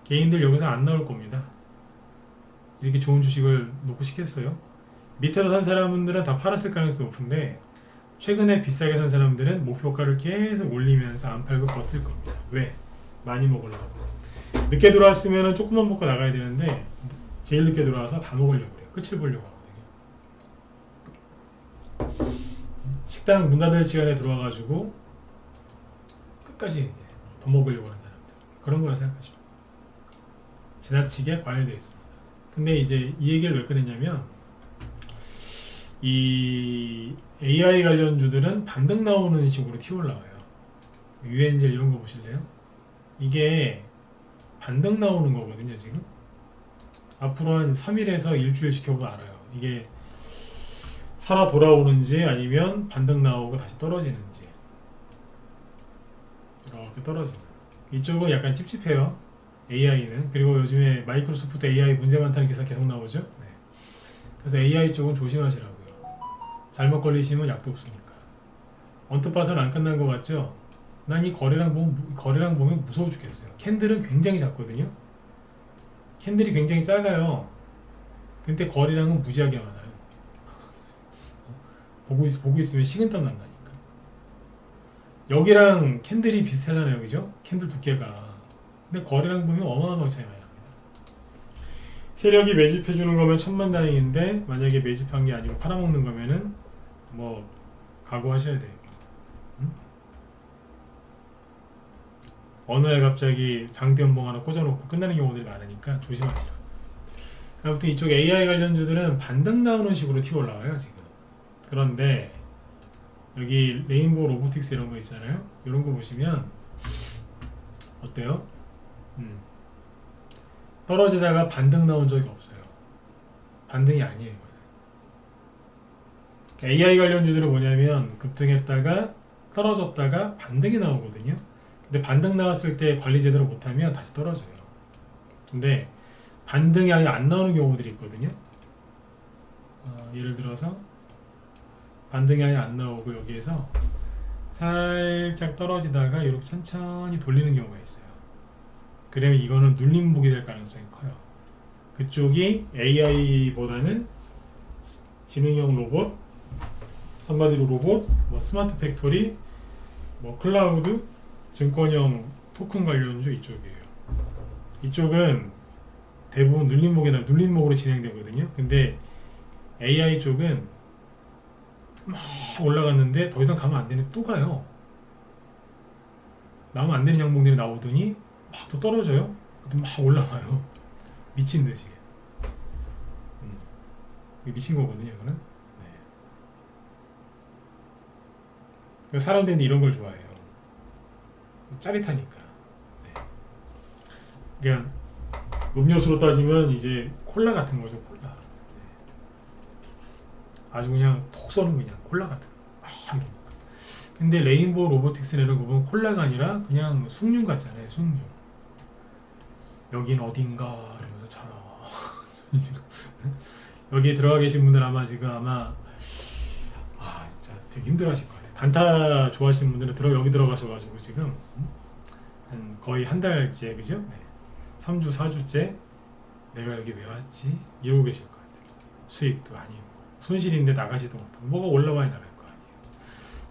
개인들 여기서 안 나올 겁니다. 이렇게 좋은 주식을 놓고 싶겠어요? 밑에서 산 사람들은 다 팔았을 가능성이 높은데 최근에 비싸게 산 사람들은 목표가를 계속 올리면서 안 팔고 버틸 겁니다. 왜? 많이 먹으려고. 늦게 들어왔으면 조금만 먹고 나가야 되는데 제일 늦게 들어와서 다 먹으려고 그래요. 끝을 보려고 하거든요. 식당 문 닫을 시간에 들어와가지고 끝까지 이제 더 먹으려고 하는 사람들, 그런 거라 생각하시면 지나치게 과열되어 있습니다. 근데 이제 이 얘기를 왜 꺼냈냐면 이 AI 관련주들은 반등 나오는 식으로 튀어올라와요. 유엔젤 이런 거 보실래요? 이게 반등 나오는 거거든요. 지금 앞으로 한 3일에서 일주일 지켜보면 알아요. 이게 살아 돌아오는지 아니면 반등 나오고 다시 떨어지는지. 이렇게 떨어지는, 이쪽은 약간 찝찝해요. AI는. 그리고 요즘에 마이크로소프트 AI 문제 많다는 기사 계속 나오죠. 네. 그래서 AI 쪽은 조심하시라고요. 잘못 걸리시면 약도 없으니까. 언뜻 봐서는 안 끝난 것 같죠? 난 이 거래량 보면 무서워 죽겠어요. 캔들은 굉장히 작거든요. 캔들이 굉장히 작아요. 근데 거래량은 무지하게 많아요. 보고 있으면 식은땀 난다니까. 여기랑 캔들이 비슷하잖아요, 그죠? 캔들 두께가. 근데 거래량 보면 어마어마하게 차이 많이 납니다. 세력이 매집해주는 거면 천만다행인데 만약에 매집한 게 아니고 팔아먹는 거면은 뭐 각오하셔야 돼요. 응? 어느 날 갑자기 장대 연봉 하나 꽂아놓고 끝나는 경우들이 많으니까 조심하시라. 아무튼 이쪽 AI 관련주들은 반등 나오는 식으로 튀어 올라와요 지금. 그런데 여기 레인보우 로보틱스 이런 거 있잖아요. 이런 거 보시면 어때요? 떨어지다가 반등 나온 적이 없어요. 반등이 아니에요. AI 관련주들은 뭐냐면 급등했다가 떨어졌다가 반등이 나오거든요. 근데 반등 나왔을 때 관리 제대로 못하면 다시 떨어져요. 근데 반등이 아예 안 나오는 경우들이 있거든요. 예를 들어서 반등이 아예 안 나오고 여기에서 살짝 떨어지다가 이렇게 천천히 돌리는 경우가 있어요. 그러면 이거는 눌림목이 될 가능성이 커요. 그쪽이 AI보다는 지능형 로봇, 한마디로 로봇, 뭐 스마트 팩토리, 뭐 클라우드, 증권형 토큰 관련주 이쪽이에요. 이쪽은 대부분 눌림목으로 진행되거든요. 근데 AI 쪽은 막 올라갔는데 더 이상 가면 안 되는데 또 가요. 나오면 안 되는 항목들이 나오더니 막 또 떨어져요. 근데 막 올라와요. 미친 듯이. 미친 거거든요, 이거는. 네. 사람들이 이런 걸 좋아해요. 짜릿하니까. 네. 그냥 음료수로 따지면 이제 콜라 같은 거죠, 콜라. 네. 아주 그냥 톡 쏘는 그냥 콜라 같은 거. 근데 레인보우 로보틱스라는 거 보면 콜라가 아니라 그냥 숭늉 같잖아요, 숭늉. 여긴 어딘가 이러면서 잘 나와. 여기에 들어가 계신 분들 아마 지금 진짜 되게 힘들어하실 것 같아요. 단타 좋아하시는 분들은 여기 들어가셔가지고 지금 한 거의 한 달째, 그죠? 네. 3주 4주째 내가 여기 왜 왔지? 이러고 계실 것 같아요. 수익도 아니고 손실인데 나가지도 못하고 뭐가 올라와야 나갈 거 아니에요.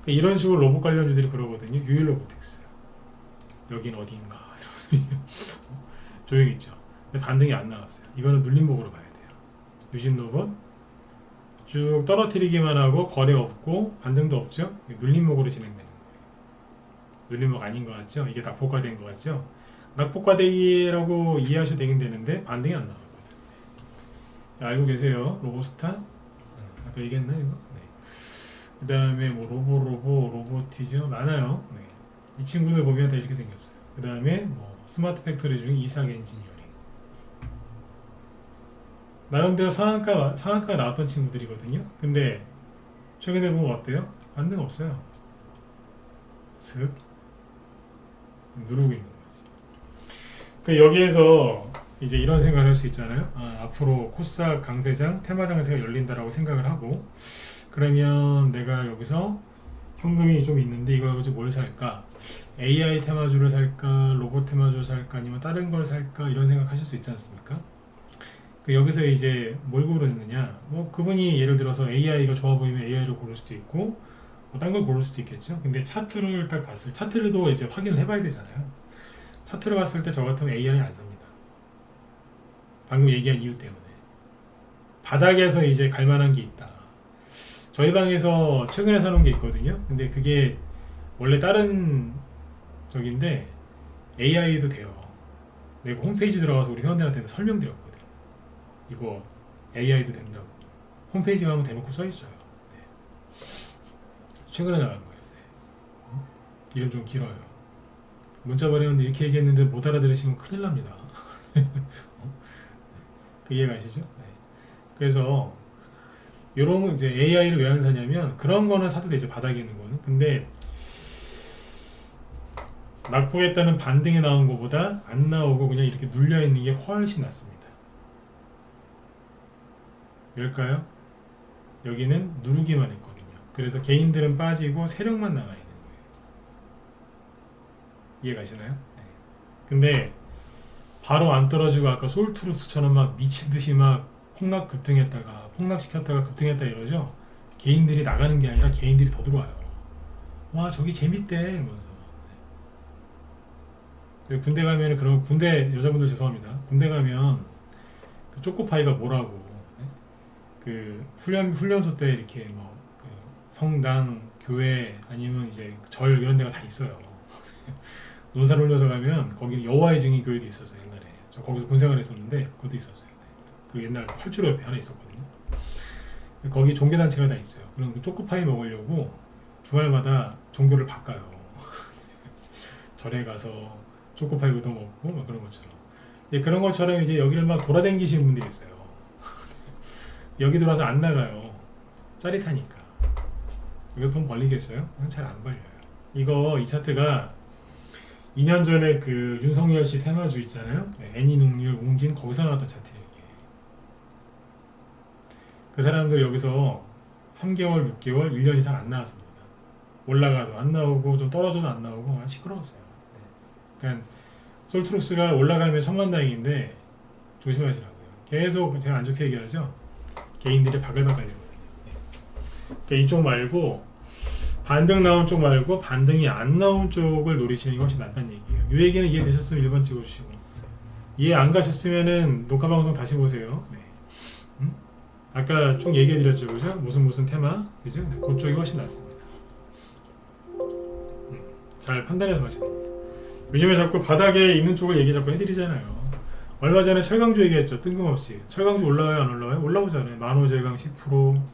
그러니까 이런 식으로 로봇 관련주들이 그러거든요. 유일 로보틱스. 여긴 어딘가 이러면서 조용히 있죠. 근데 반등이 안 나왔어요. 이거는 눌림목으로 봐야 돼요. 유진 로봇 쭉 떨어뜨리기만 하고 거래 없고 반등도 없죠. 눌림목으로 진행되는 거예요. 눌림목 아닌 것 같죠? 이게 낙폭과대인 것 같죠? 낙폭과대라고 이해하셔도 되긴 되는데 반등이 안 나오거든요. 알고 계세요? 로보스타? 아까 얘기했나 이거? 네. 그 다음에 뭐 로보티즈 많아요. 네. 이 친구들 보면 다 이렇게 생겼어요. 그 다음에 뭐 스마트 팩토리 중에 이삭 엔지니어링. 나름대로 상한가 나왔던 친구들이거든요. 근데 최근에 보면 어때요? 반등 없어요. 슥 누르고 있는 거지. 그러니까 여기에서 이제 이런 생각을 할 수 있잖아요. 앞으로 코스닥 강세장, 테마 장세가 열린다라고 생각을 하고, 그러면 내가 여기서 현금이 좀 있는데 이걸 가지고 뭘 살까? AI 테마주를 살까? 로봇 테마주를 살까? 아니면 다른 걸 살까? 이런 생각 하실 수 있지 않습니까? 여기서 이제 뭘 고르느냐? 뭐 그분이 예를 들어서 AI가 좋아 보이면 AI를 고를 수도 있고, 딴 걸 고를 수도 있겠죠. 근데 차트를 딱 봤을 차트를도 이제 확인을 해봐야 되잖아요. 차트를 봤을 때 저 같으면 AI 안 삽니다. 방금 얘기한 이유 때문에 바닥에서 이제 갈 만한 게 있다. 저희 방에서 최근에 사놓은 게 있거든요. 근데 그게 원래 다른 적인데 AI도 돼요. 내가 홈페이지 들어가서 우리 회원들한테 설명드렸거든. 이거 AI도 된다고. 홈페이지 가면 대놓고 써있어요. 네. 최근에 나간 거예요. 네. 이름 좀 길어요. 문자 보내는데 이렇게 얘기했는데 못 알아들으시면 큰일 납니다. 그 이해 가시죠? 네. 그래서 요런 이제 AI를 왜 안 사냐면 그런 거는 사도 되죠. 바닥에 있는 거는. 근데 낙폭했다는 반등이 나온 것보다 안 나오고 그냥 이렇게 눌려 있는 게 훨씬 낫습니다. 왜일까요? 여기는 누르기만 했거든요. 그래서 개인들은 빠지고 세력만 나가 있는 거예요. 이해 가시나요? 네. 근데 바로 안 떨어지고 아까 솔트루스처럼 막 미친 듯이 막 폭락 급등했다가 폭락시켰다가 급등했다 이러죠. 개인들이 나가는 게 아니라 개인들이 더 들어와요. 와 저기 재밌대 이러면서. 군대 가면 그런 군대 여자분들 죄송합니다. 군대 가면 그 초코파이가 뭐라고 그 훈련소 때 이렇게 뭐그 성당 교회 아니면 이제 절 이런 데가 다 있어요. 논산 올려서 가면 거기는 여호와의 증인 교회도 있었어요. 옛날에 저 거기서 군생활 했었는데 그것도 있었어요. 그 옛날 활주로 옆에 하나 있었거든요. 거기 종교단체가 다 있어요. 그럼 그 초코파이 먹으려고 주말마다 종교를 바꿔요. 절에 가서 초코파이 얻어 먹고 막 그런 것처럼. 예, 그런 것처럼 이제 여기를 막 돌아다니시는 분들이 있어요. 여기 들어와서 안 나가요. 짜릿하니까. 여기서 돈 벌리겠어요? 잘 안 벌려요. 이거 이 차트가 2년 전에 그 윤석열 씨 테마주 있잖아요. 네, 애니농률, 웅진 거기서 나왔던 차트예요. 그 사람들 여기서 3개월, 6개월, 1년 이상 안 나왔습니다. 올라가도 안 나오고 좀 떨어져도 안 나오고 시끄러웠어요. 네. 그러니까 솔트룩스가 올라가면 천만다행인데 조심하시라고요. 계속 제가 안 좋게 얘기하죠. 개인들이 바글바글거려요. 네. 그러니까 이쪽 말고 반등 나온 쪽 말고 반등이 안 나온 쪽을 노리시는 것이 낫다는 얘기예요. 이 얘기는 이해되셨으면 1번 찍어주시고 이해 안 가셨으면은 녹화방송 다시 보세요. 네. 아까 쭉 얘기해드렸죠, 그죠? 무슨 테마, 그죠? 그쪽이 훨씬 낫습니다. 잘 판단해서 가셔야 됩니다. 요즘에 자꾸 바닥에 있는 쪽을 얘기 자꾸 해드리잖아요. 얼마 전에 철강주 얘기했죠, 뜬금없이. 철강주 올라와요, 안 올라와요? 올라오잖아요. 만호제강 10%,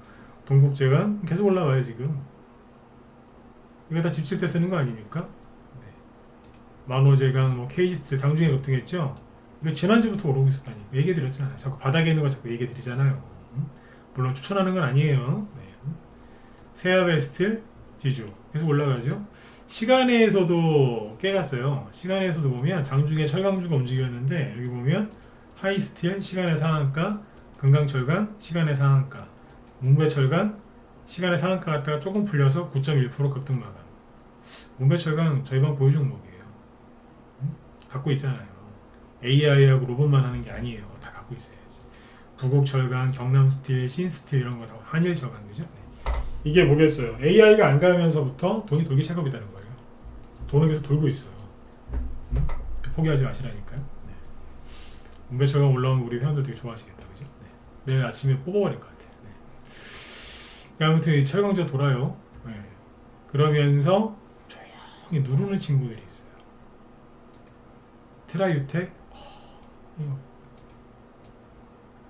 동국제강 계속 올라와요, 지금. 이거 다 집질 때 쓰는 거 아닙니까? 네. 만호제강, 뭐 KG스틸 장중에 급등했죠? 이거 지난주부터 오르고 있었다니까. 얘기해드렸잖아요. 자꾸 바닥에 있는 거 자꾸 얘기해드리잖아요. 물론 추천하는 건 아니에요. 네. 세아베스틸 지주 계속 올라가죠. 시간에서도 깨갔어요. 시간에서도 보면 장중에 철강주가 움직였는데 여기 보면 하이스틸 시간의 상한가, 금강철강 시간의 상한가, 문배철강 시간의 상한가 갔다가 조금 풀려서 9.1% 급등 마감. 문배철강 저희 방 보유 종목이에요. 갖고 있잖아요. AI하고 로봇만 하는 게 아니에요. 다 갖고 있어야지. 부곡철강, 경남스틸, 신스틸 이런 거 다 한일철강 그죠? 네. 이게 뭐겠어요? AI가 안 가면서부터 돈이 돌기 시작합니다는 거예요. 돈은 계속 돌고 있어요. 포기하지 마시라니까요. 네. 문배철강 올라오면 우리 회원들 되게 좋아하시겠다, 그죠? 네. 내일 아침에 뽑아버릴 것 같아요. 네. 아무튼 이 철강주 돌아요. 네. 그러면서 조용히 누르는 친구들이 있어요. 트라유텍,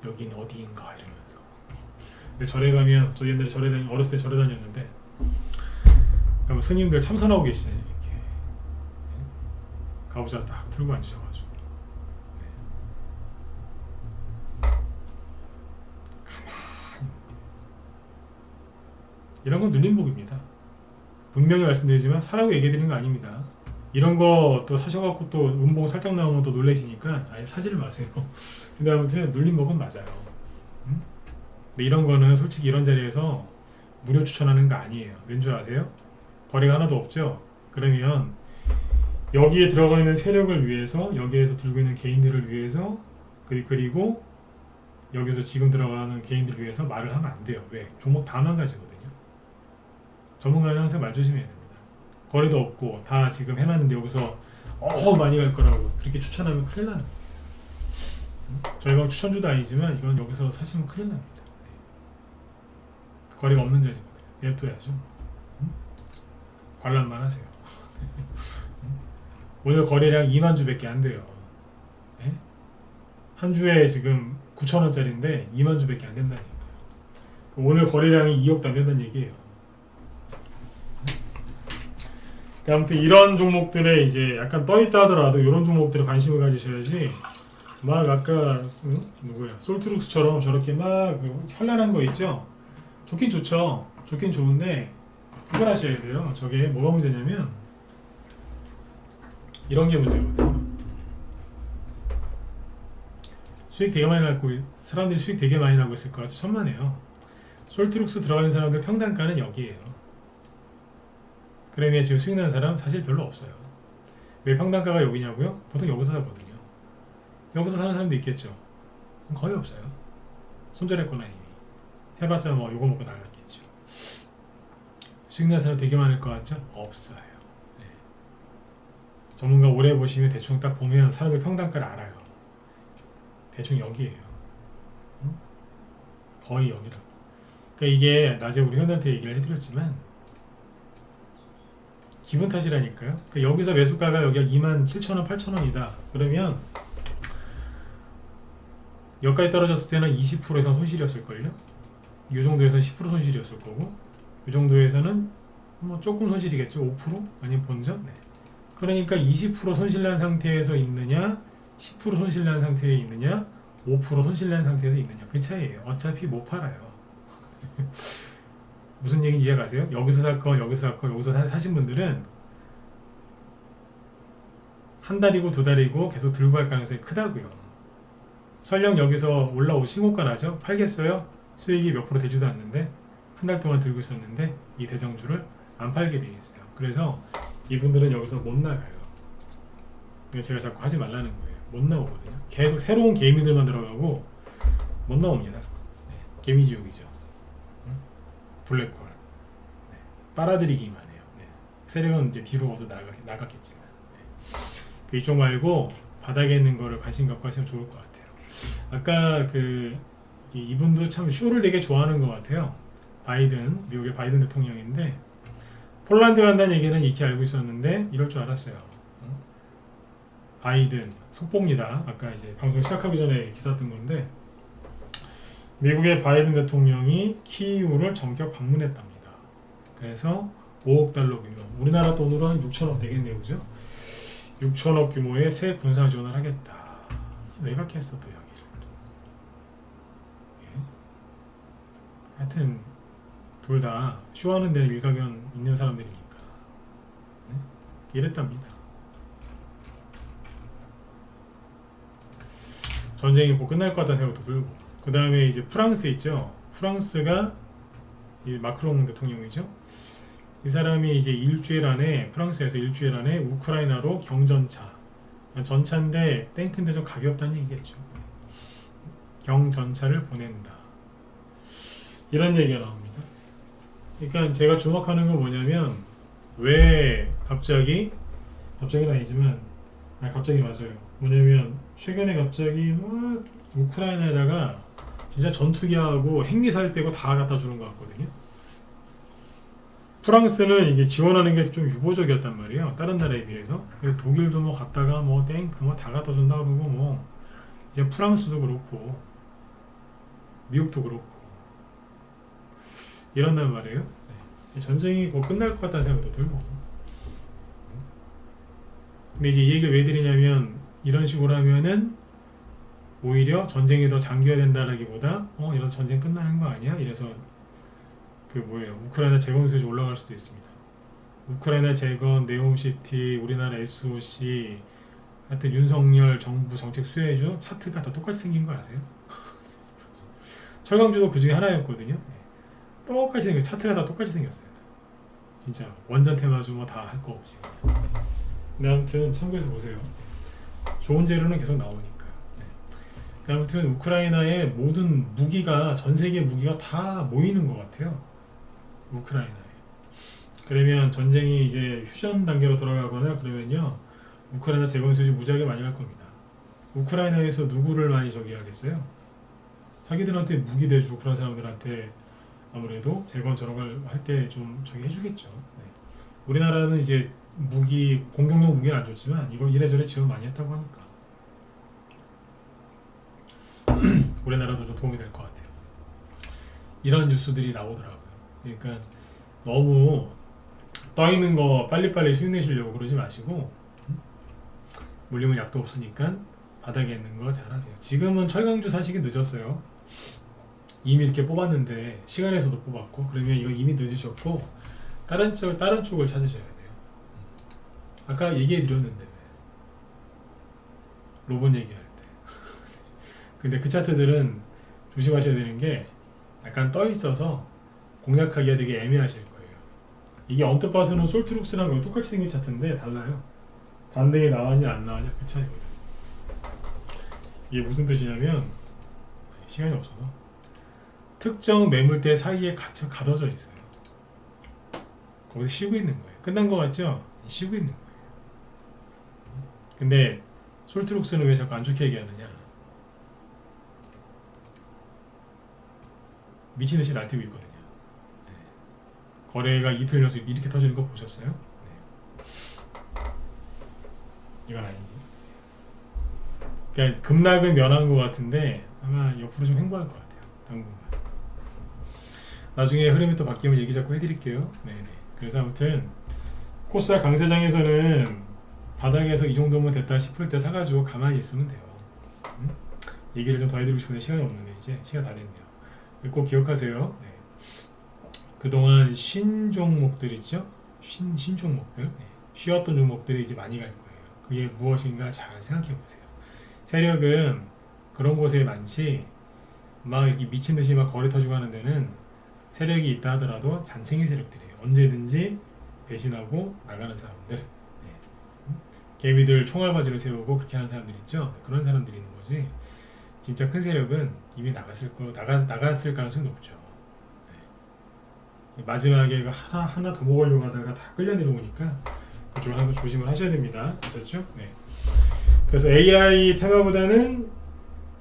여긴 어디인가 이러면서. 절에 가면 저 옛날에 절에 어렸을 때 절에 다녔는데 그럼 스님들 참선하고 계시잖아요. 이렇게 가보자 딱 들고 앉으셔가지고 네. 이런 건 눌림복입니다. 분명히 말씀드리지만 사라고 얘기해드리는 거 아닙니다. 이런 거 또 사셔갖고 또 음봉 살짝 나오면 또 놀라시니까 아예 사지를 마세요. 근데 아무튼 눌림복은 맞아요. 근데 이런 거는 솔직히 이런 자리에서 무료 추천하는 거 아니에요. 왠 줄 아세요? 거래가 하나도 없죠? 그러면 여기에 들어가 있는 세력을 위해서 여기에서 들고 있는 개인들을 위해서 그리고 여기서 지금 들어가는 개인들을 위해서 말을 하면 안 돼요. 왜? 종목 다 망가지거든요. 전문가는 항상 말 조심해야 됩니다. 거리도 없고 다 지금 해놨는데 여기서 많이 갈 거라고 그렇게 추천하면 큰일 나는 거예요. 저희 방 추천주도 아니지만 이건 여기서 사시면 큰일 납니다. 거리가 없는 자리거든요. 냅둬야죠. 관람만 하세요. 오늘 거래량 2만 주밖에 안 돼요. 네? 한 주에 지금 9,000원짜리인데 2만 주밖에 안 된다니까요. 오늘 거래량이 2억도 안 된다는 얘기예요. 아무튼 이런 종목들에 이제 약간 떠있다 하더라도 이런 종목들에 관심을 가지셔야지 막 아까 누구야 솔트룩스처럼 저렇게 막 현란한 거 있죠. 좋긴 좋죠. 좋긴 좋은데 그걸 하셔야 돼요. 저게 뭐가 문제냐면 이런 게 문제거든요. 수익 되게 많이 나고 사람들이 수익 되게 많이 나고 있을 것 같아 천만에요. 솔트룩스 들어가는 사람들 평단가는 여기에요. 그러면 지금 수익 나는 사람 사실 별로 없어요. 왜 평단가가 여기냐고요? 보통 여기서 사거든요. 여기서 사는 사람도 있겠죠. 거의 없어요. 손절했거나 이미 해봤자 뭐 요거 먹고 나갔겠죠. 수익 나는 사람 되게 많을 것 같죠? 없어요. 네. 전문가 오래 보시면 대충 딱 보면 사람들 평단가를 알아요. 대충 여기에요. 응? 거의 여기라고. 그러니까 이게 낮에 우리 회원한테 얘기를 해드렸지만 기분 탓이라니까요. 그러니까 여기서 매수가가 여기가 27,000원, 8,000원이다. 그러면 여기까지 떨어졌을 때는 20% 이상 손실이었을걸요. 이 정도에서는 10% 손실이었을 거고 이 정도에서는 뭐 조금 손실이겠죠. 5% 아니면 본전. 네. 그러니까 20% 손실난 상태에서 있느냐 10% 손실난 상태에 있느냐 5% 손실난 상태에서 있느냐 그 차이예요. 어차피 못 팔아요. 무슨 얘기인지 이해가세요? 여기서 샀건 여기서 샀건 여기서 사신 분들은 한 달이고 두 달이고 계속 들고 갈 가능성이 크다고요. 설령 여기서 올라오 신고가 나죠? 팔겠어요? 수익이 몇 프로 되지도 않는데 한 달 동안 들고 있었는데 이 대장주를 안 팔게 되겠어요. 그래서 이분들은 여기서 못 나가요. 제가 자꾸 하지 말라는 거예요. 못 나오거든요. 계속 새로운 개미들만 들어가고 못 나옵니다. 네, 개미지옥이죠. 블랙홀. 네, 빨아들이기만 해요. 네, 세력은 이제 뒤로 얻어 나갔겠지만 네. 이쪽 말고 바닥에 있는 거를 관심 갖고 하시면 좋을 것 같아요. 아까 이분도 참 쇼를 되게 좋아하는 것 같아요. 바이든, 미국의 바이든 대통령인데 폴란드 간다는 얘기는 익히 알고 있었는데 이럴 줄 알았어요. 바이든 속보입니다. 아까 이제 방송 시작하기 전에 기사 뜬 건데 미국의 바이든 대통령이 키이우를 전격 방문했답니다. 그래서 5억 달러 규모, 우리나라 돈으로 한 6천억 되겠네요, 그죠? 6천억 규모의 새 군사 지원을 하겠다. 왜 그렇게 했어, 또 이야기를. 예? 하여튼 둘 다 쇼하는 데는 일가견 있는 사람들이니까 네? 이랬답니다. 전쟁이 곧 끝날 것 같다는 생각도 들고 그 다음에 이제 프랑스 있죠. 프랑스가 이 마크롱 대통령이죠. 이 사람이 이제 일주일 안에 프랑스에서 일주일 안에 우크라이나로 경전차 전차인데 탱크인데 좀 가볍다는 얘기겠죠. 경전차를 보낸다. 이런 얘기가 나옵니다. 그러니까 제가 주목하는 건 뭐냐면 왜 갑자기는 아니지만 갑자기 맞아요. 뭐냐면 최근에 갑자기 막 우크라이나에다가 진짜 전투기하고 핵미사일 빼고 다 갖다 주는 것 같거든요. 프랑스는 이게 지원하는 게 좀 유보적이었단 말이에요. 다른 나라에 비해서. 독일도 뭐 갔다가 뭐 탱크 뭐 다 갖다 준다 그러고 뭐 이제 프랑스도 그렇고 미국도 그렇고 이런단 말이에요. 네. 전쟁이 곧 끝날 것 같다는 생각도 들고. 근데 이제 이 얘기를 왜 드리냐면 이런 식으로 하면은 오히려 전쟁이 더 장기화 된다라기보다 이래서 전쟁 끝나는 거 아니야? 이래서 우크라이나 재건 수요지 올라갈 수도 있습니다. 우크라이나 재건, 네옴시티, 우리나라 SOC 하여튼 윤석열 정부 정책 수혜주 차트가 다 똑같이 생긴 거 아세요? 철강주도 그 중에 하나였거든요. 똑같이 생겼어요. 차트가 다 똑같이 생겼어요. 진짜 원전 테마주 뭐 다 할 거 없이. 근데 아무튼 참고해서 보세요. 좋은 재료는 계속 나오니까요. 네. 아무튼 우크라이나의 모든 무기가 전 세계 무기가 다 모이는 것 같아요. 우크라이나에. 그러면 전쟁이 이제 휴전 단계로 돌아가거나 그러면요, 우크라이나 재건 소지 무지하게 많이 할 겁니다. 우크라이나에서 누구를 많이 저기 하겠어요? 자기들한테 무기 대주고 그런 사람들한테 아무래도 재건 저런 걸 할 때 좀 저기 해주겠죠. 네. 우리나라는 이제 무기, 공격용 무기는 안 줬지만 이걸 이래저래 지원 많이 했다고 하니까 우리나라도 좀 도움이 될 것 같아요. 이런 뉴스들이 나오더라고요. 그러니까 너무 떠 있는 거 빨리빨리 수익내시려고 그러지 마시고, 물리면 약도 없으니까 바닥에 있는 거 잘하세요. 지금은 철강주 사시기 늦었어요. 이미 이렇게 뽑았는데 시간에서도 뽑았고, 그러면 이거 이미 늦으셨고 다른 쪽을 찾으셔야 돼요. 아까 얘기해 드렸는데 로봇 얘기할 때. 근데 그 차트들은 조심하셔야 되는 게 약간 떠 있어서 공략하기가 되게 애매하실 거예요. 이게 언뜻 봐서는 솔트룩스랑 거의 똑같이 생긴 차트인데 달라요. 반등이 나왔냐 안 나왔냐 그 차이거든요. 이게 무슨 뜻이냐면, 시간이 없어서 특정 매물대 사이에 가둬져 있어요. 거기서 쉬고 있는 거예요. 끝난 거 같죠? 쉬고 있는 거예요. 근데 솔트룩스는 왜 자꾸 안 좋게 얘기하느냐? 미친듯이 날뛰고 있거든요. 네. 거래가 이틀 연속 이렇게 터지는 거 보셨어요? 네. 이건 아니지. 그러니까 급락은 면한 것 같은데 아마 옆으로 좀 횡보할 것 같아요. 당분간. 나중에 흐름이 또 바뀌면 얘기 자꾸 해드릴게요. 네네. 그래서 아무튼 코스닥 강세장에서는 바닥에서 이 정도면 됐다 싶을 때 사가지고 가만히 있으면 돼요. 얘기를 좀 더 해드리고 싶은데 시간이 없는데 이제 시간 다 됐네요. 꼭 기억하세요. 네. 그동안 쉰 종목들 있죠? 쉰 종목들, 네. 쉬었던 종목들이 이제 많이 갈 거예요. 그게 무엇인가 잘 생각해 보세요. 세력은 그런 곳에 많지, 막 이렇게 미친 듯이 막 거래 터지고 하는 데는 세력이 있다 하더라도 잔챙이 세력들이에요. 언제든지 배신하고 나가는 사람들. 네. 개미들 총알바지를 세우고 그렇게 하는 사람들 있죠? 그런 사람들이 있는 거지. 진짜 큰 세력은 이미 나갔을 가능성이 높죠. 네. 마지막에 하나 더 먹으려고 하다가 다 끌려 내려오니까 그쪽을 항상 조심을 하셔야 됩니다. 아셨죠? 네. 그래서 AI 테마보다는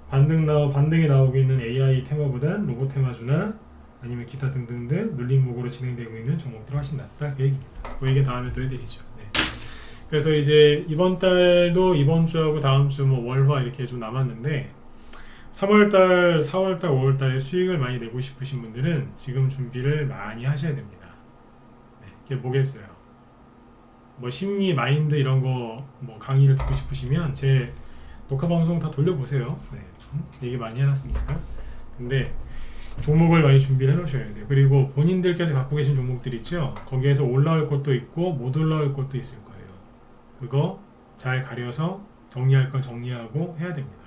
반등이 나오고 있는 AI 테마보다는 로봇 테마주나 아니면 기타 등등등 눌림목으로 진행되고 있는 종목들이 훨씬 낫다, 그 얘기입니다. 그 얘기 다음에 또 해드리죠. 네. 그래서 이제 이번 달도 이번 주하고 다음 주 뭐 월화 이렇게 좀 남았는데, 3월달, 4월달, 5월달에 수익을 많이 내고 싶으신 분들은 지금 준비를 많이 하셔야 됩니다. 네, 그게 뭐겠어요? 뭐 심리, 마인드 이런 거 뭐 강의를 듣고 싶으시면 제 녹화 방송 다 돌려보세요. 네, 얘기 많이 해놨으니까. 근데 종목을 많이 준비를 해놓으셔야 돼요. 그리고 본인들께서 갖고 계신 종목들 있죠? 거기에서 올라올 것도 있고 못 올라올 것도 있을 거예요. 그거 잘 가려서 정리할 건 정리하고 해야 됩니다.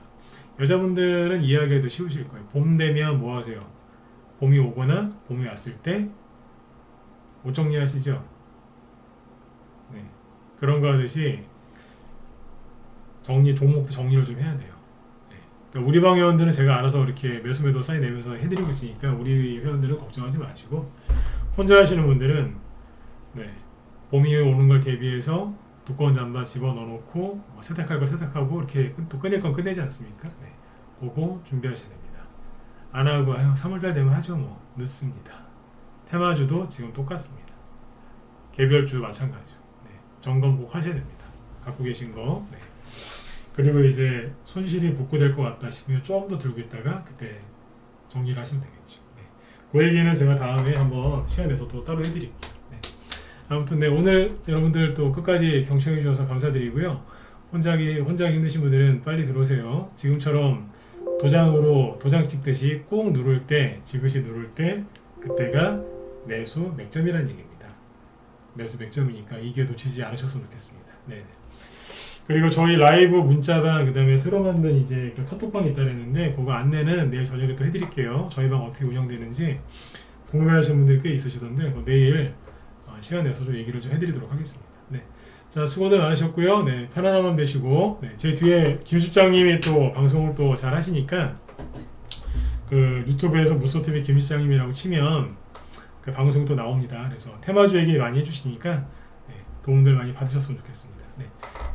여자분들은 이해하기도 쉬우실 거예요. 봄 되면 뭐 하세요? 봄이 오거나 봄이 왔을 때 옷 정리하시죠? 네. 그런 거 하듯이 종목도 정리를 좀 해야 돼요. 네. 그러니까 우리 방 회원들은 제가 알아서 이렇게 매수매도 사인 내면서 해드리고 있으니까 우리 회원들은 걱정하지 마시고, 혼자 하시는 분들은 네. 봄이 오는 걸 대비해서 두꺼운 잠바 집어 넣어놓고 세탁할 거 세탁하고 이렇게 또 끝낼 건 끝내지 않습니까? 네. 그거 준비하셔야 됩니다. 안 하고 3월달 되면 하죠. 뭐 늦습니다. 테마주도 지금 똑같습니다. 개별주 마찬가지죠. 네. 점검 꼭 하셔야 됩니다. 갖고 계신 거. 네. 그리고 이제 손실이 복구될 것 같다 싶으면 좀 더 들고 있다가 그때 정리를 하시면 되겠죠. 네. 그 얘기는 제가 다음에 한번 시간 내서 또 따로 해드릴게요. 아무튼 네, 오늘 여러분들 또 끝까지 경청해 주셔서 감사드리고요. 혼자 하기 힘드신 분들은 빨리 들어오세요. 지금처럼 도장 찍듯이 꾹 누를 때, 지그시 누를 때 그때가 매수 맥점이라는 얘기입니다. 매수 맥점이니까 이게 놓치지 않으셨으면 좋겠습니다. 네. 그리고 저희 라이브 문자방, 그 다음에 새로 만든 이제 카톡방이 있다 그랬는데 그거 안내는 내일 저녁에 또 해드릴게요. 저희 방 어떻게 운영되는지 궁금해하시는 분들이 꽤 있으시던데 내일 시간 내서 좀 얘기를 좀 해드리도록 하겠습니다. 네. 자, 수고들 많으셨고요. 네, 편안한 밤 되시고, 네, 제 뒤에 김 실장님이 또 방송을 또 잘 하시니까 그 유튜브에서 무소TV 김 실장님이라고 치면 그 방송도 나옵니다. 그래서 테마주 얘기 많이 해주시니까 네, 도움들 많이 받으셨으면 좋겠습니다. 네.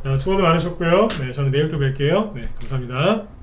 자, 수고도 많으셨고요. 네, 저는 내일 또 뵐게요. 네, 감사합니다.